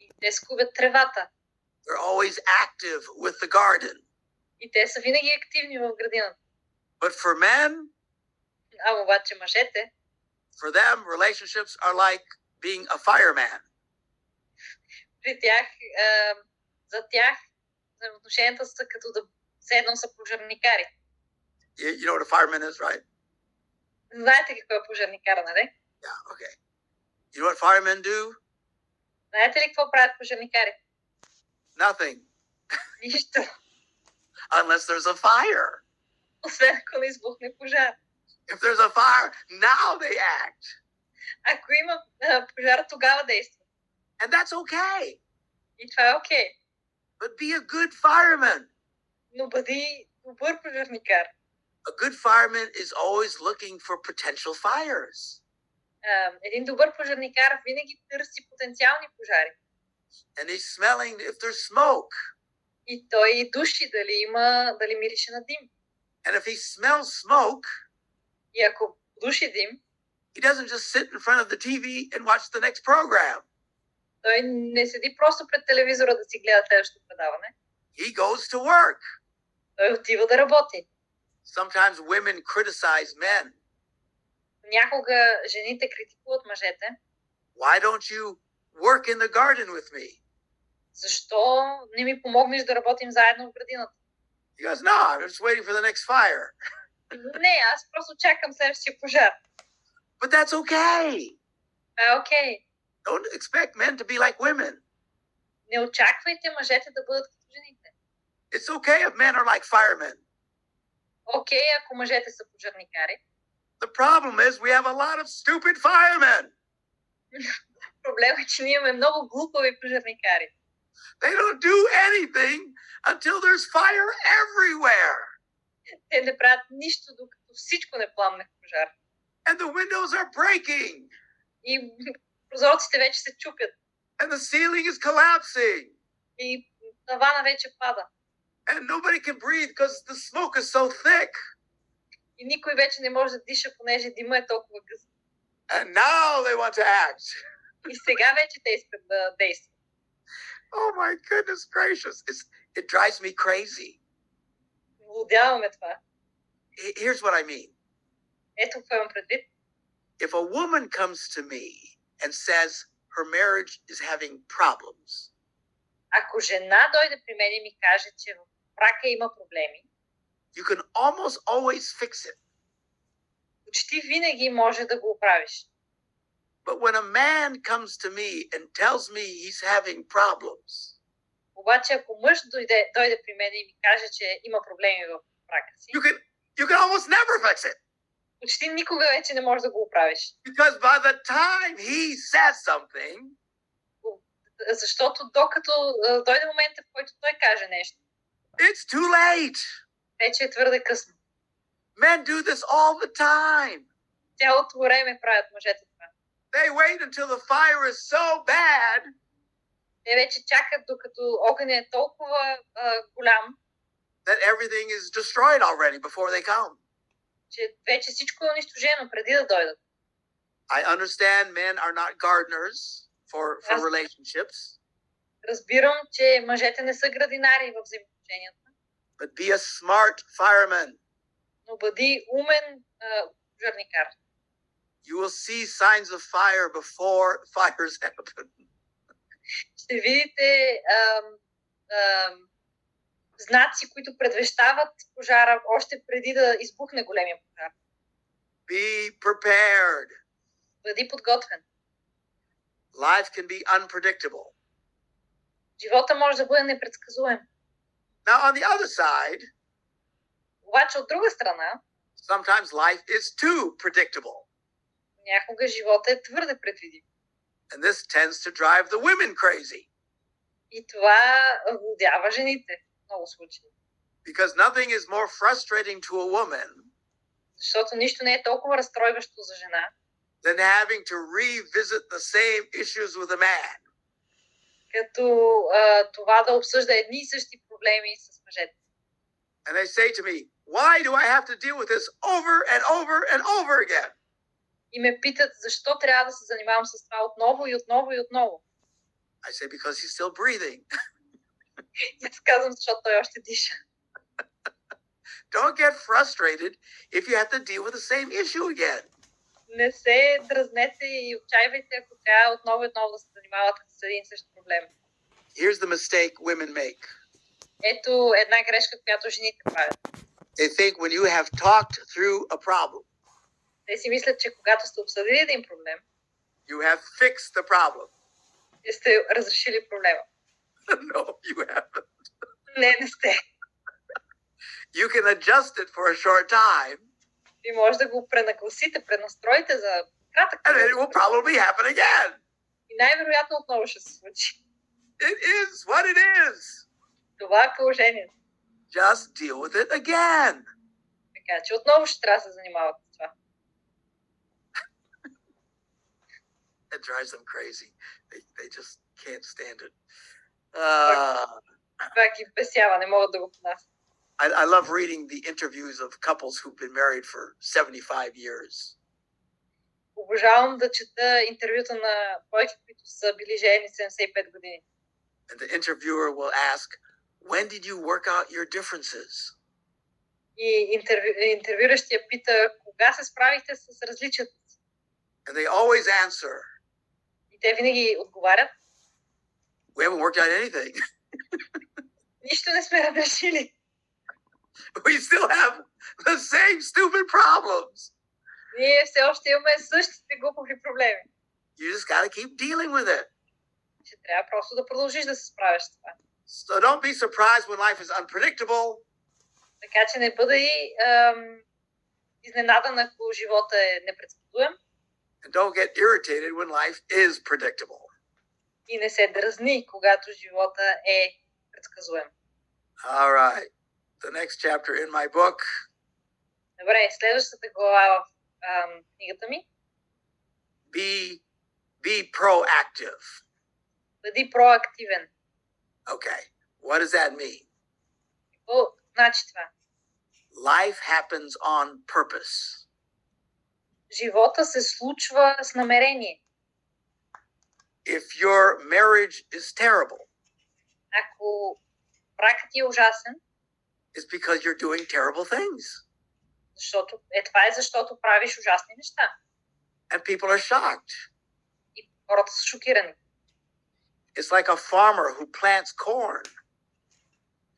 S2: И те скубят тревата.
S1: They're always active with the garden.
S2: И те са винаги активни в градината.
S1: But for men,
S2: Обаче мъжете,
S1: for them, relationships are like being a fireman.
S2: при тях, за тях, взаимоотношенията са като да все едно са пожарникари.
S1: You know what a fireman is, right?
S2: Знаете какво е пожарникар, нали?
S1: Yeah, okay. You know what firemen do?
S2: Знаете ли какво правят пожарникари?
S1: Nothing.
S2: Нищо.
S1: Unless there's a fire.
S2: Освен ако не избухне пожар.
S1: If there's a fire, now they act.
S2: Ако има пожар, тогава действат.
S1: And that's okay.
S2: И това е окей.
S1: But be a good fireman.
S2: Но бъди добър пожарникар.
S1: A good fireman is always looking for potential fires.
S2: Един добър пожарникар винаги търси потенциални пожари.
S1: And he's smelling if there's smoke.
S2: И той души дали мирише на дим.
S1: And if he smells smoke,
S2: И ако души дим,
S1: he doesn't just sit in front of the TV and watch the next program.
S2: той не седи просто пред телевизора да си гледа следващото предаване.
S1: He goes to work.
S2: Той отива да работи.
S1: Sometimes women criticize men.
S2: Някога жените критикуват мъжете.
S1: Why don't you work in the garden with me?
S2: Защо не ми помогнеш да работим заедно в градината?
S1: He goes, no, I'm just waiting for the next fire.
S2: Не, аз просто чакам следващия пожар.
S1: But that's okay.
S2: Окей.
S1: Don't expect men to be like women.
S2: Не очаквайте мъжете да бъдат като жените.
S1: It's okay if men are like firemen.
S2: Окей, ако мъжете са пожарникари.
S1: The problem is we have a lot of stupid firemen.
S2: Проблемът е, че ние имаме много глупави пожарникари.
S1: They don't do anything until there's fire everywhere.
S2: Те не правят нищо, докато всичко не пламне в пожар.
S1: And the windows are breaking.
S2: И прозорците вече се чупят.
S1: And the ceiling is collapsing.
S2: И тавана вече пада.
S1: And nobody can breathe because the smoke is so thick.
S2: И никой вече не може да диша, понеже дима е толкова гъст.
S1: And now they want to act.
S2: И сега вече те искат да действат.
S1: Oh my goodness gracious. It drives me crazy.
S2: Лудяваме това.
S1: Here's what I mean.
S2: Ето какво имам предвид.
S1: If a woman comes to me and says her marriage is having problems,
S2: Ако жена дойде при мен и ми каже, че в брака има проблеми,
S1: you can almost always fix it.
S2: почти винаги може да го оправиш.
S1: But when a man comes to me and tells me he's having problems,
S2: Обаче ако мъж дойде при мен и ми каже, че има проблеми в брака си,
S1: you can almost never fix it.
S2: почти никога вече не можеш да го оправиш.
S1: Because by the time he says something,
S2: Защото докато дойде момента, в който той каже нещо,
S1: it's too late.
S2: вече е твърде късно.
S1: Men do this all the time.
S2: Цялото време правят мъжете това.
S1: They wait until the fire is so bad
S2: Те вече чакат, докато огънят е толкова голям,
S1: that everything is destroyed already before they come.
S2: че вече всичко е унищожено преди да дойдат.
S1: I understand men are not gardeners for relationships.
S2: Разбирам, че мъжете не са градинари в взаимоотношенията,
S1: but be a smart fireman.
S2: но бъди умен пожарникар.
S1: You will see signs of fire before fires happen.
S2: Ще видите знаци, които предвещават пожара още преди да избухне големия пожар.
S1: Be prepared.
S2: Бъди подготвен.
S1: Life can be unpredictable.
S2: Живота може да бъде непредсказуем.
S1: Now, on the other side,
S2: обаче от друга страна,
S1: sometimes life is too predictable.
S2: Някога живота е твърде предвидим.
S1: And this tends to drive the women crazy.
S2: И това водява жените в много случаи.
S1: Because nothing is more frustrating to a woman
S2: Защото нищо не е толкова разстройващо за жена,
S1: than having to revisit the same issues with a man.
S2: Като това да обсъжда едни и същи проблеми с мъжете.
S1: And they say to me, why do I have to deal with this over and over and over again?
S2: И ме питат, защо трябва да се занимавам с това отново и отново и отново.
S1: I say, because he's still breathing.
S2: И аз казвам, защото той още диша.
S1: Don't get frustrated if you have to deal with the same issue again.
S2: Не се дразнете и отчаивайте, ако трябва отново и отново да се занимавате с един и същ проблем.
S1: Here's the mistake women make.
S2: Ето една грешка, която жените правят.
S1: They think when you have talked through a problem,
S2: Те си мислят, че когато сте обсъдили един проблем,
S1: you have fixed the problem.
S2: и сте разрешили проблема.
S1: No, you haven't.
S2: Не сте.
S1: You can adjust it for a short time,
S2: Ви може да го пренагласите, пренастроите за кратък
S1: and then it
S2: период.
S1: will probably happen again.
S2: И най-вероятно отново ще се случи.
S1: It is what it is.
S2: Това е положението.
S1: Just deal with it again.
S2: Така че отново ще трябва да се занимавате с това.
S1: It drives them crazy. They just can't stand it.
S2: Това ги бесява, не могат да го понасят.
S1: I love reading the interviews of couples who've been married for 75 years.
S2: Обожавам да чета интервюта на двойки, които са били женени 75 години.
S1: And the interviewer will ask, when did you work out your differences?
S2: И интервюращия пита, кога се справихте с различията си?
S1: And they always answer,
S2: И те винаги отговарят,
S1: we haven't worked out anything.
S2: нищо не сме разрешили.
S1: We still have the same stupid problems.
S2: Ние все още имаме същите глупави проблеми.
S1: You just got to keep dealing with it.
S2: Ще трябва просто да продължиш да се справяш с това.
S1: So don't be surprised when life is unpredictable.
S2: Така че не бъдай изненадан, ако живота е непредсказуем.
S1: And don't get irritated when life is predictable.
S2: И не се дразни, когато живота е предсказуем.
S1: All right. The next chapter in my book.
S2: Добре, следващата глава в книгата ми.
S1: Be proactive.
S2: Бъди проактивен.
S1: Okay. What does that mean?
S2: Какво значи това?
S1: Life happens on purpose.
S2: Живота се случва с намерение.
S1: If your marriage is terrible,
S2: Ако бракът ти е ужасен,
S1: it's because you're doing terrible things.
S2: това е защото правиш ужасни неща.
S1: And people are shocked.
S2: И хората са шокирани.
S1: It's like a farmer who plants corn.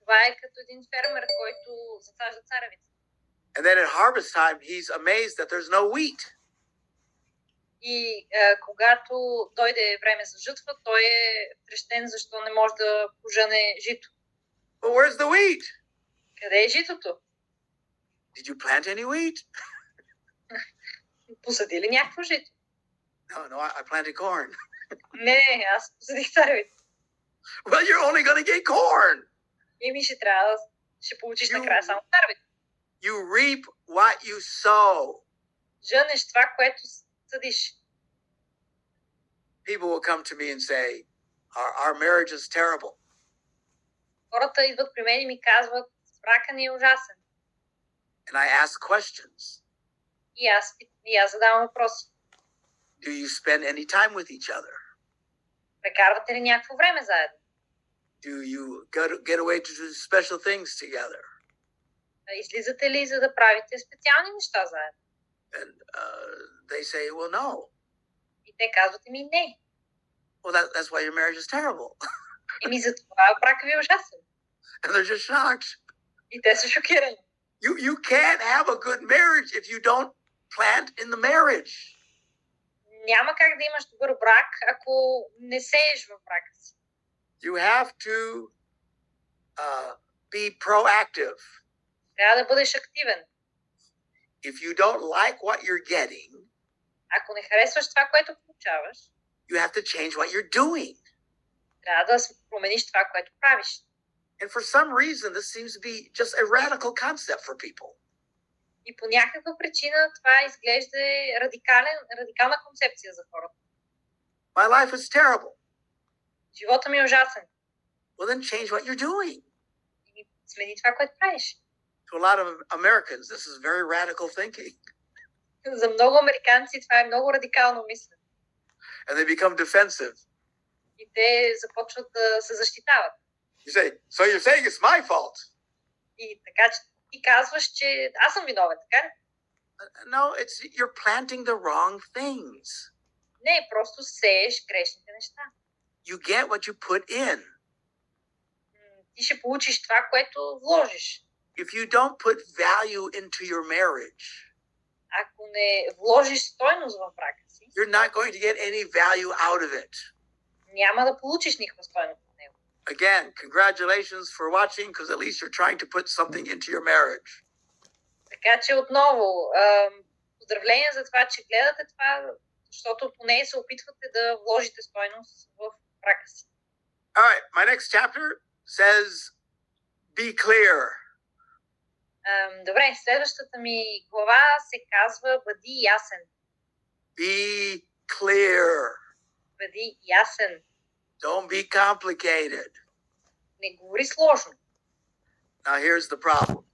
S2: Това е като един фермер, който засажда царевица.
S1: And then at harvest time, he's amazed that there's no wheat.
S2: И когато дойде време за жътва, той е втрещен, защо не може да пожъне жито.
S1: But where's the wheat?
S2: Къде е житото?
S1: Did you plant any wheat?
S2: Посади ли някакво жито?
S1: No, I planted corn.
S2: Не, аз посадих царевица.
S1: Well, you're only going to get corn.
S2: И ще получиш накрая само царевица.
S1: You reap what you sow.
S2: Жънеш това, което съдиш.
S1: People will come to me and say, our marriage is terrible.
S2: Хората идват при мен и ми казват, брака ни е ужасен.
S1: And I ask questions.
S2: И аз задавам въпроси.
S1: Do you spend any time with each other?
S2: Прекарвате ли някакво време заедно?
S1: Do you get away to do special things together?
S2: Излизате ли за да правите специални неща заедно?
S1: And they say, well, no.
S2: И те казват ми не.
S1: Well, that's why your marriage is terrible.
S2: За това бракът ви е ужасен.
S1: And they're just shocked.
S2: И те са шокирани.
S1: You can't have a good marriage if you don't plant in the marriage.
S2: Няма как да имаш добър брак, ако не сееш в брака си.
S1: You have to be proactive.
S2: Трябва да бъдеш активен.
S1: If you don't like what you're getting,
S2: ако не харесваш това, което получаваш,
S1: you have to change what you're doing.
S2: Трябва да промениш това, което правиш.
S1: And for some reason, this seems to be just a radical concept for people.
S2: И по някаква причина това изглежда радикална концепция за хората.
S1: My life is terrible.
S2: Живота ми е ужасен.
S1: Well, then change what you're doing.
S2: И смени това, което правиш.
S1: To a lot of Americans, this is very radical thinking.
S2: За много американци това е много радикално мислене.
S1: And they become defensive.
S2: И те започват да се защитават.
S1: You say, so you're saying it's my fault?
S2: И така, че ти казваш, че аз съм виновен, така ли?
S1: No, you're planting the wrong things.
S2: Не, просто сееш грешните неща.
S1: You get what you put in.
S2: Ти ще получиш това, което вложиш.
S1: If you don't put value into your marriage,
S2: ако не вложиш стойност в брака си,
S1: you're not going to get any value out of it.
S2: Няма да получиш никаква стойност от него.
S1: Again, congratulations for watching, because at least you're trying to put something into your marriage.
S2: Така че отново, поздравления за това, че гледате това, защото поне се опитвате да вложите стойност в брака си.
S1: All right, my next chapter says, be clear.
S2: Добре, следващата ми глава се казва бъди ясен.
S1: Be clear.
S2: Бъди ясен.
S1: Don't be complicated.
S2: Не говори сложно.
S1: Now here's the problem.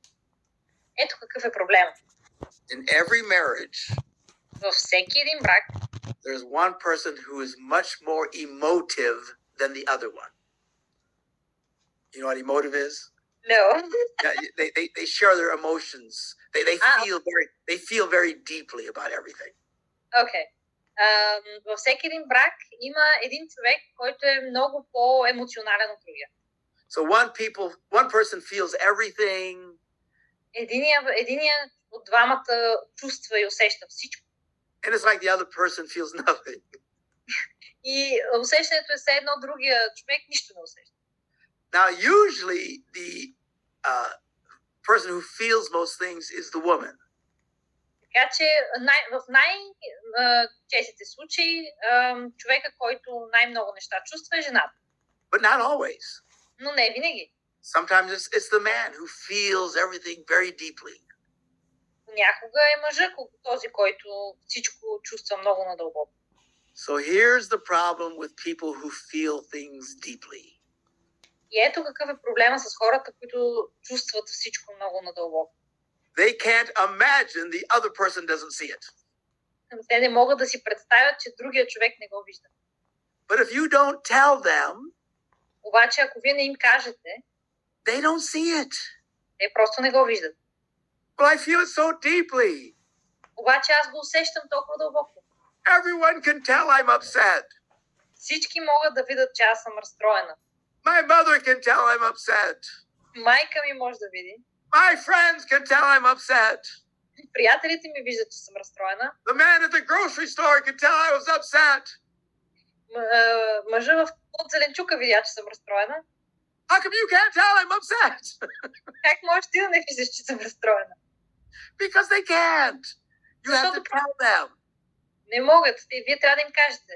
S2: Ето какъв е проблемът.
S1: In every marriage,
S2: във всеки един брак,
S1: there's one person who is much more emotive than the other one. You know what emotive is?
S2: No.
S1: Yeah, they share their emotions. They feel very deeply about everything.
S2: Okay. Във всеки един брак има един човек, който е много по-емоционален от другия.
S1: So one person feels everything.
S2: Единият от двамата чувства и усеща всичко.
S1: And it's like the other person feels nothing.
S2: И усещането е все едно другия човек нищо не усеща.
S1: Now, usually the person who feels most things is the woman.
S2: Така че в най-честите случаи човека, който най-много неща чувства е жената.
S1: But not always.
S2: Но не винаги.
S1: Sometimes it's the man who feels everything very deeply.
S2: Понякога е мъжът, този, който всичко чувства много надълбоко.
S1: So here's the problem with people who feel things deeply.
S2: И ето какъв е проблема с хората, които чувстват всичко много надълбоко.
S1: They can't imagine the other person doesn't see it.
S2: Те не могат да си представят, че другия човек не го вижда.
S1: But if you don't tell them,
S2: обаче ако вие не им кажете,
S1: they don't see it.
S2: Те просто не го виждат.
S1: But I feel it so deeply.
S2: Обаче аз го усещам толкова дълбоко.
S1: Everyone can tell I'm upset.
S2: Всички могат да видят, че аз съм разстроена.
S1: My mother can tell I'm upset.
S2: Майка ми може да види.
S1: My friends can tell I'm upset.
S2: Приятелите ми виждат, че съм разстроена.
S1: The man at the grocery store can tell I was upset.
S2: Мъжът от зеленчука видя, че съм разстроена.
S1: How come you can't tell I'm upset?
S2: Как можеш ти да не виждаш, че съм разстроена?
S1: Because they can't. You have to tell them.
S2: Не могат. Вие трябва да им кажете.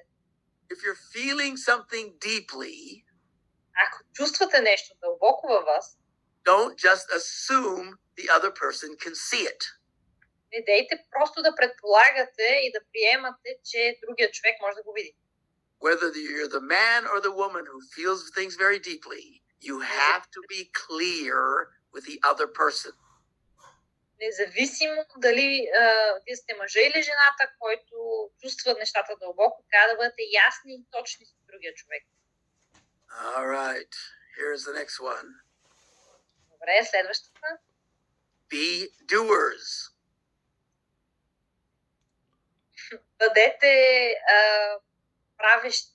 S1: If you're feeling something deeply,
S2: ако чувствате нещо дълбоко във вас,
S1: don't just assume the other person can see it.
S2: Не дейте просто да предполагате и да приемате, че другият човек може да го види.
S1: Whether you're the man or the woman who feels things very deeply, you have to be clear with the other person.
S2: Независимо дали вие сте мъжа или жената, който чувства нещата дълбоко, трябва да бъдете ясни и точни с другия човек.
S1: All right. Here's the next one.
S2: Добре, следващата.
S1: Be doers.
S2: Бъдете правещи.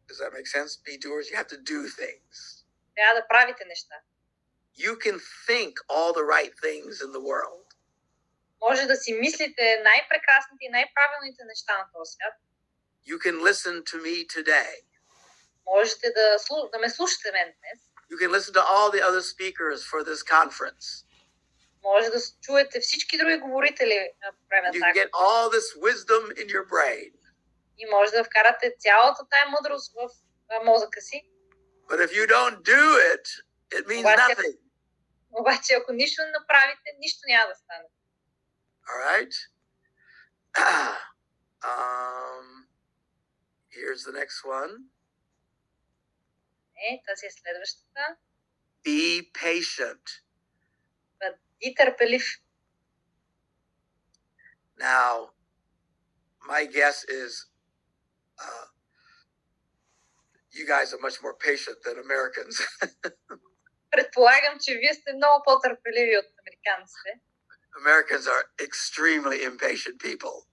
S1: Does that make sense? Be doers. You have to do things.
S2: Трябва да правите неща.
S1: You can think all the right things in the world.
S2: Може да си мислите най-прекрасните и най-правилните неща на този свят.
S1: You can listen to me today.
S2: Можете да ме слушате мен днес.
S1: You can listen to all the other speakers for this conference.
S2: Може да чуете всички други говорители по време на
S1: You can
S2: тази.
S1: get all this wisdom in your brain.
S2: И може да вкарате цялата тая мъдрост в мозъка си.
S1: But if you don't do it, it means nothing.
S2: Обаче, ако нищо не направите, нищо няма да стане.
S1: All right? Here's the next one.
S2: Тази е следващата.
S1: Be patient.
S2: Бъди търпелив.
S1: Now, my guess is you guys are much more patient than Americans.
S2: Предполагам, че вие сте много по-търпеливи от американците.
S1: Americans are extremely impatient people.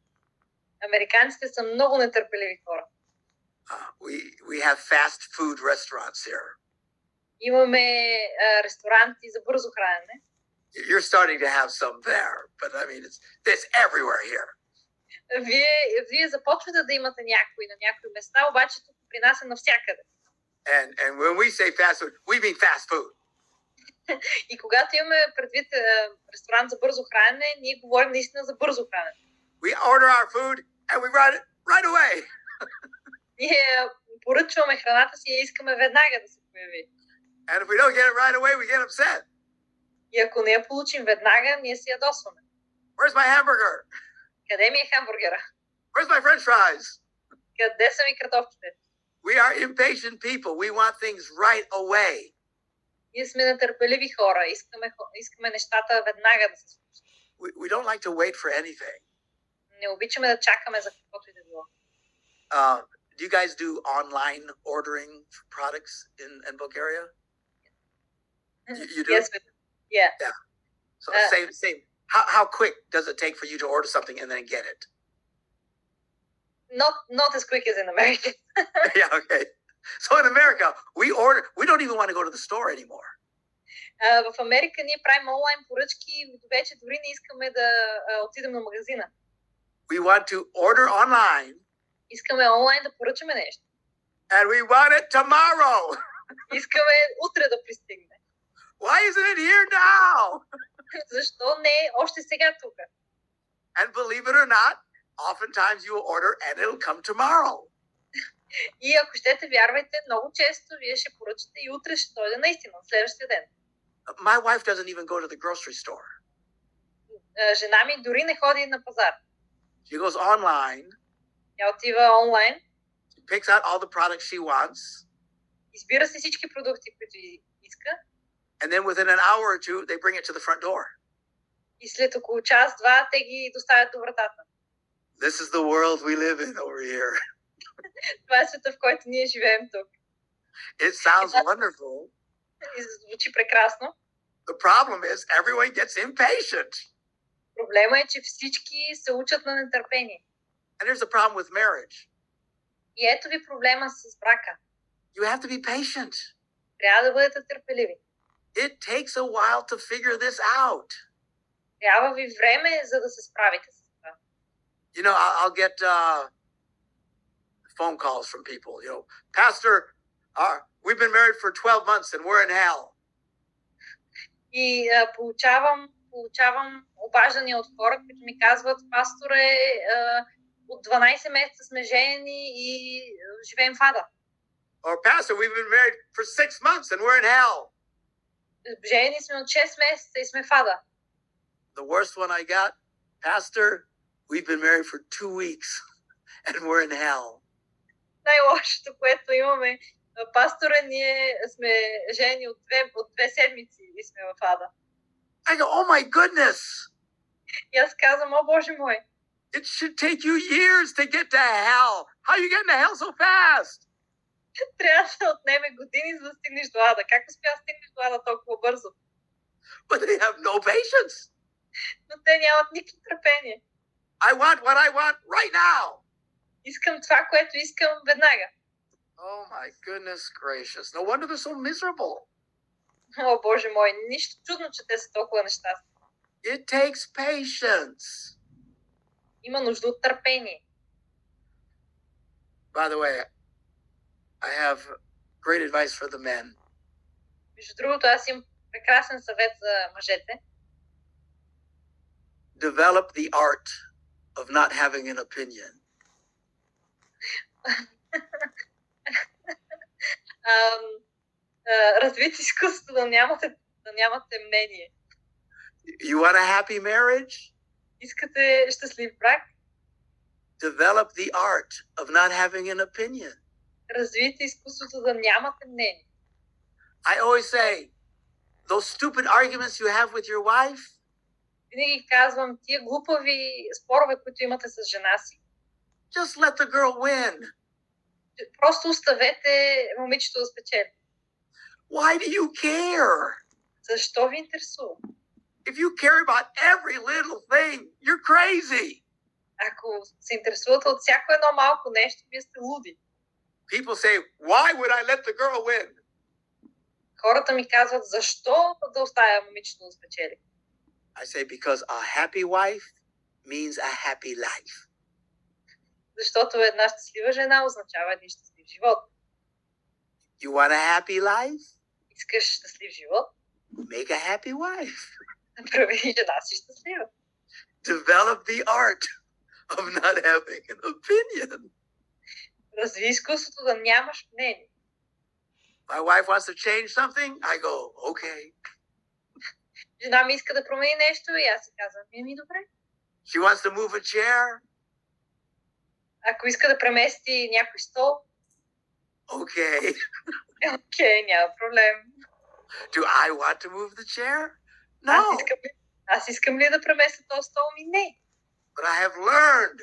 S2: Американците са много нетърпеливи хора.
S1: We have fast food restaurants here.
S2: Имаме ресторанти за бързо хранене.
S1: You're starting to have some there, but I mean, it's everywhere here.
S2: Вие започвате да имате някои на някои места, обаче тук при нас е навсякъде.
S1: And when we say fast food, we mean fast food.
S2: И когато имаме предвид ресторант за бързо хранене, ние говорим наистина за бързо хранене.
S1: We order our food and we run it right away.
S2: Ние поръчваме храната си и искаме веднага да се появи.
S1: And if we don't get it right away, we get upset.
S2: И ако не я получим веднага, ние се ядосваме.
S1: Where's my hamburger?
S2: Къде ми е хамбургера?
S1: Where's my french fries?
S2: Къде са ми картофите?
S1: We are impatient people. We want things right away.
S2: Ние сме нетърпеливи хора. Искаме нещата веднага да се случат.
S1: We don't like to wait for anything.
S2: Не обичаме да чакаме за каквото и да било.
S1: Do you guys do online ordering for products in Bulgaria? You do?
S2: Yes, yeah.
S1: So same. How quick does it take for you to order something and then get it?
S2: Not as quick as in America.
S1: Yeah, okay. So in America, we don't even want to go to the store anymore.
S2: В Америка ние правим онлайн поръчки и вече дори не искаме да отидем на магазина.
S1: We want to order online.
S2: Искаме онлайн да поръчаме нещо.
S1: And we want it tomorrow.
S2: Искаме утре да пристигне.
S1: Why isn't it here now?
S2: Защо не е още сега тук?
S1: And believe it or not, oftentimes you will order and it'll come tomorrow.
S2: И ако щете, вярвайте, много често вие ще поръчате и утре ще дойде наистина, следващия ден.
S1: My wife doesn't even go to the grocery store.
S2: Жена ми дори не ходи на пазар.
S1: She goes online.
S2: Тя отива онлайн.
S1: She picks out all the products she wants.
S2: Избира си всички продукти, които иска.
S1: And then within an hour or two, they bring it to the front door.
S2: И след около час-два те ги доставят до вратата.
S1: This is the world we live in over here.
S2: Това е света, в който ние живеем тук.
S1: It sounds wonderful.
S2: И звучи прекрасно.
S1: The problem is everyone gets impatient.
S2: Проблема е, че всички се учат на нетърпение.
S1: And here's the problem with marriage.
S2: И ето ви проблема с брака.
S1: You have to be patient.
S2: Трябва да бъдете търпеливи.
S1: It takes a while to figure this out.
S2: Трябва ви време, за да се справите с това.
S1: You know, I'll get phone calls from people. You know, Pastor, we've been married for 12 months and we're in hell.
S2: И получавам обаждания от хора, които ми казват, пасторе, от 12 месеца сме женени и живеем в ада.
S1: Or Pastor, we've been married for 6 months and we're in hell.
S2: Женени сме от 6 месеца и сме в ада.
S1: The worst one I got, Pastor, we've been married for 2 weeks and we're in hell.
S2: Най-лошото, което имаме, пасторе, ние сме жени от 2 седмици и сме в ада.
S1: I go, oh my goodness.
S2: И аз казвам, о Боже мой,
S1: It should take you years to get to hell. How are you getting to hell so fast?
S2: трябва да отнеме години, за да стигнеш до ада. Как успя да стигнеш до ада толкова бързо?
S1: But they have no patience.
S2: Но те нямат никакво търпение.
S1: I want what I want right now.
S2: Искам това, което искам веднага.
S1: Oh my goodness gracious. No wonder they're so miserable.
S2: О Боже мой, нищо чудно, че те са толкова нещастни.
S1: It takes patience.
S2: Има нужда от търпение.
S1: By the way, I have great advice for the men.
S2: Между другото, аз имам прекрасен съвет за мъжете.
S1: Develop the art of not having an opinion.
S2: Развити изкуството да нямате мнение.
S1: You want a happy marriage?
S2: Искате щастлив брак?
S1: Develop the art of not having an opinion.
S2: Развийте изкуството да нямате мнение.
S1: I always say, those stupid arguments you have with your wife,
S2: Винаги казвам, тия глупави спорове, които имате с жена си,
S1: just let the girl win.
S2: просто оставете момичето да спечели.
S1: Why do you care?
S2: Защо ви интересува?
S1: If you care about every little thing, you're crazy.
S2: Ако се интересувате от всяко едно малко нещо, вие сте луди.
S1: People say, why would I let the girl win?
S2: Хората ми казват, защо да оставя момичето да спечели?
S1: I say, because a happy wife means a happy life.
S2: Защото една щастлива жена означава един щастлив живот.
S1: You want a happy life?
S2: Искаш щастлив живот?
S1: Make a happy wife.
S2: Направи жена си щастлива.
S1: Develop the art of not having an opinion.
S2: Разви изкуството да нямаш мнение.
S1: My wife wants to change something, I go, okay.
S2: Жена ми иска да промени нещо и аз си казвам, ми добре.
S1: She wants to move a chair,
S2: Ако иска да премести някой стол,
S1: okay.
S2: окей, няма проблем.
S1: Do I want to move the chair? No.
S2: Аз искам ли да преместя този стол? Ми не.
S1: But I have learned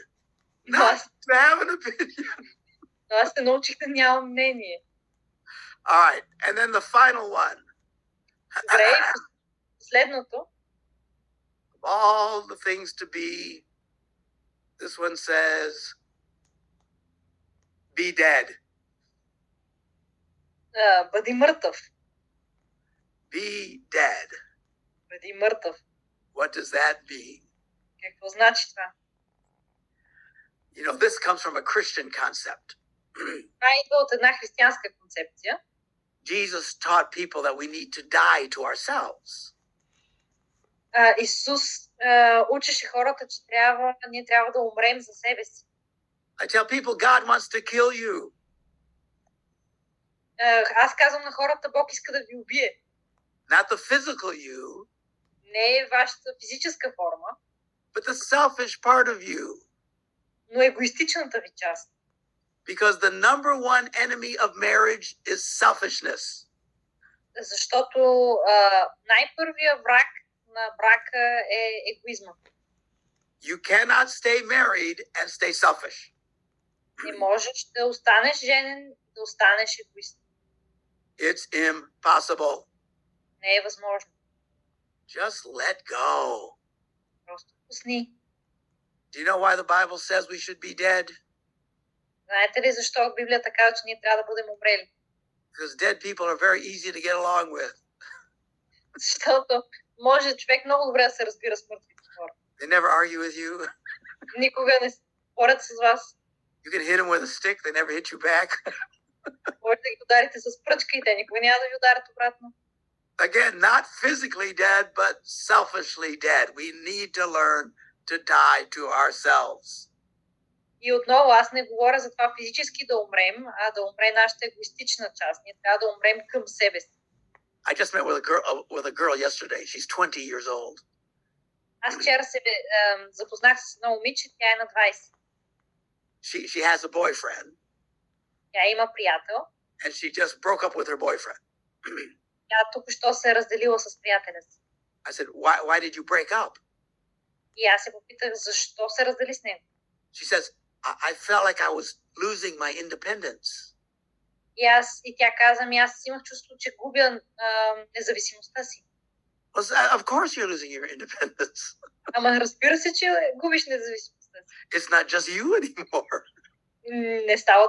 S1: not to have an opinion.
S2: Но аз се nauчих да нямам мнение.
S1: All right, and then the final one.
S2: Добре, последното.
S1: Of all the things to be, this one says, be dead.
S2: Бъди мъртъв.
S1: Be dead.
S2: Бъди мъртъв.
S1: What does that mean?
S2: Какво значи това?
S1: You know, this comes from a Christian concept.
S2: Това идва от една християнска концепция.
S1: Jesus taught people that we need to die to ourselves.
S2: Исус учеше хората, че ние трябва да умрем за себе си.
S1: I tell people God wants to kill you.
S2: Аз казвам на хората, Бог иска да ви убие.
S1: Not the physical you,
S2: Не е вашата физическа форма,
S1: but the selfish part of you.
S2: но егоистичната ви част.
S1: Because the number one enemy of marriage is selfishness.
S2: Защото най-първия враг на брака е егоизма.
S1: You cannot stay married and stay selfish.
S2: Не можеш да останеш женен и да останеш егоист.
S1: It's impossible.
S2: Не е възможно.
S1: Just let go.
S2: Просто пусни.
S1: Do you know why the Bible says we should be dead?
S2: Знаете ли защо Библията казва, че ние трябва да бъдем умрели?
S1: Because dead people are very easy to get along with.
S2: Защото може човек много добре да се разбира с мъртвите хора.
S1: They never argue with you.
S2: Никога не спорят с вас.
S1: You can hit them with a stick, they never hit you back.
S2: Може да ги ударите с пръчка и те никога няма да ви ударят обратно.
S1: Again, not physically dead, but selfishly dead. We need to learn to die to ourselves.
S2: И отново аз не говоря за това физически да умрем, а да умре нашата егоистична част. Ние трябва да умрем към себе си.
S1: I just met with a girl yesterday. She's 20 years old.
S2: Аз вчера се запознах с едно момиче, тя е на 20.
S1: She has a boyfriend.
S2: Тя има приятел.
S1: And she just broke up with her boyfriend.
S2: Тя току-що се е разделила с приятеля си.
S1: I said, why did you break up?
S2: И аз се попитах, защо се раздели с него.
S1: She says, I felt like I was losing my independence.
S2: И тя каза, аз имах чувство, че губя независимостта си.
S1: Well, of course you're losing your independence.
S2: Ама разбира се, че губиш независимостта си.
S1: It's not just you anymore.
S2: Не става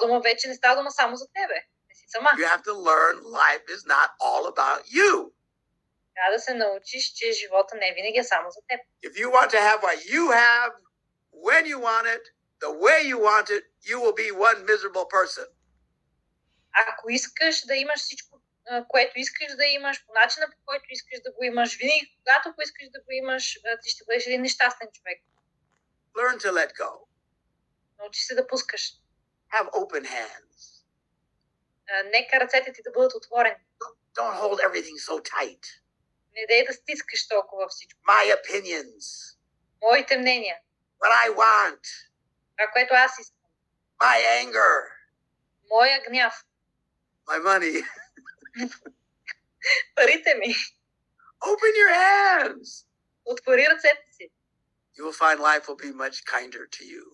S2: дума само за тебе. Не си сама.
S1: You have to learn life is not all about you.
S2: Трябва да се научиш, че живота не винаги е само за теб.
S1: If you want to have what you have, when you want it, the way you want it, you will be one miserable person.
S2: Ако искаш да имаш всичко, което искаш да имаш, по начина, по който искаш да го имаш, винаги, когато искаш да го имаш, ти ще бъдеш един нещастен човек.
S1: Learn to let go.
S2: Научи се да пускаш.
S1: Have open hands.
S2: Нека ръцете ти да бъдат отворени.
S1: Don't hold everything so tight.
S2: Не дей да стискаш толкова всичко.
S1: My opinions.
S2: Моите мнения.
S1: What I want.
S2: Това, което аз искам.
S1: My anger.
S2: Моя гняв.
S1: My money.
S2: Парите ми.
S1: Open your hands.
S2: Отвори ръцете си.
S1: You will find life will be much kinder to you.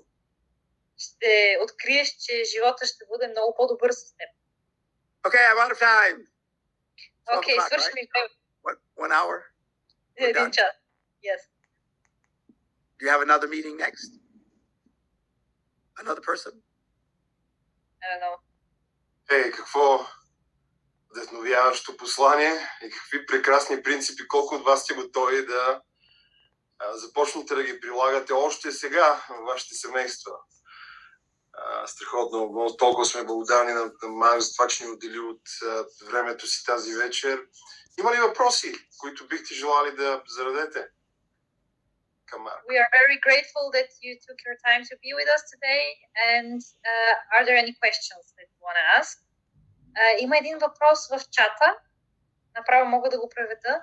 S2: Ще откриеш, че живота ще бъде много по-добър с теб.
S1: Okay, I'm out of time.
S2: Окей, свърши ми време.
S1: What, 1 hour?
S2: Един час. Yes.
S1: Do you have another meeting next? Another person?
S2: I don't know.
S3: Какво вдъхновяващо послание и какви прекрасни принципи, колко от вас сте готови да започнете да ги прилагате още сега в вашите семейства. Страхотно, толкова сме благодарни на Марк за това, че ни отдели от времето си тази вечер. Има ли въпроси, които бихте желали да зададете към Марк?
S2: We are very grateful that you took your time to be with us today. And are there any questions that you want to ask? Има един въпрос в чата. Направо мога да го преведа.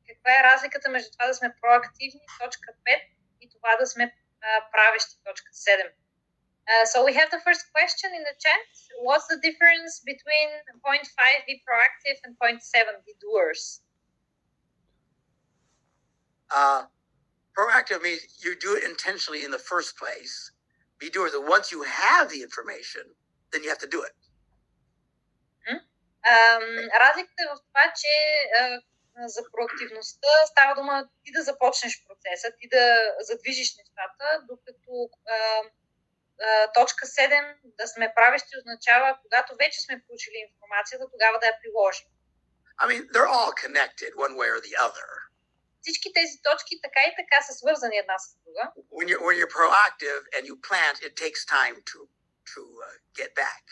S2: Каква е разликата между това да сме проактивни, точка 5, и това да сме правещи, точка 7? So we have the first question in the chat. What's the difference between point 5, be proactive, and point 7, be doers?
S1: Proactive means you do it intentionally in the first place. Be doers. And once you have the information, then you have to do it.
S2: Разликата е в това, че за проактивността става дума ти да започнеш процеса, ти да задвижиш нещата, докато точка 7 да сме правещи означава, когато вече сме получили информацията, тогава да я приложим.
S1: I mean, they're all connected one way or the other.
S2: Всички тези точки така и така са свързани една с друга.
S1: When you're proactive and you plant, it takes time to get back.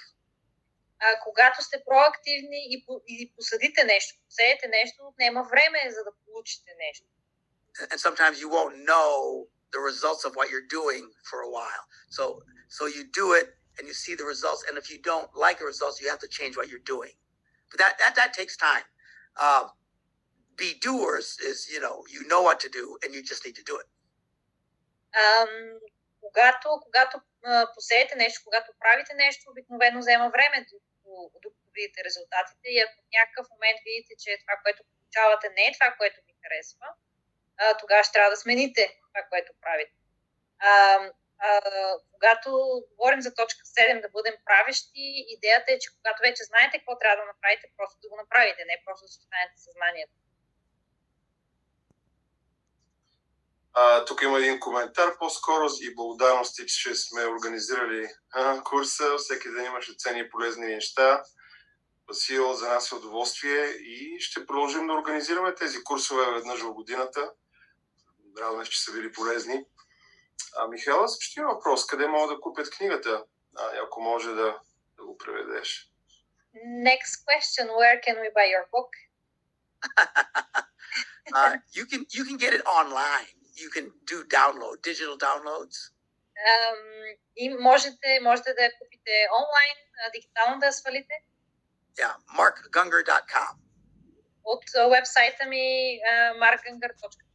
S2: Когато сте проактивни и посадите нещо, посеете нещо, отнема време, за да получите нещо.
S1: And sometimes you won't know the results of what you're doing for a while. So you do it and you see the results, and if you don't like the results, you have to change what you're doing. But that takes time. Be doers is, you know what to do and you just need to do it.
S2: Когато посеете нещо, когато правите нещо, обикновено взема време докато видите резултатите, и ако в някакъв момент видите, че това, което получавате, не е това, което ви харесва, тогава ще трябва да смените това, което правите. Когато говорим за точка 7 да бъдем правещи, идеята е, че когато вече знаете какво трябва да направите, просто да го направите, не просто да си останете съзнанието.
S3: Тук има един коментар по-скоро и благодарности, че сме организирали курса. Всеки ден имаше ценни и полезни неща. Васил, за нас е удоволствие и ще продължим да организираме тези курсове веднъж в годината. Радваме, че са били полезни. Михайла, ще има въпрос. Къде могат да купят книгата? Ако може да го преведеш.
S2: Next question. Where can we buy your book?
S1: You can get it online. You can do digital downloads.
S2: И можете да я купите онлайн, дигитално да я свалите.
S1: Yeah, markgungor.com.
S2: От вебсайта ми markgungor.com.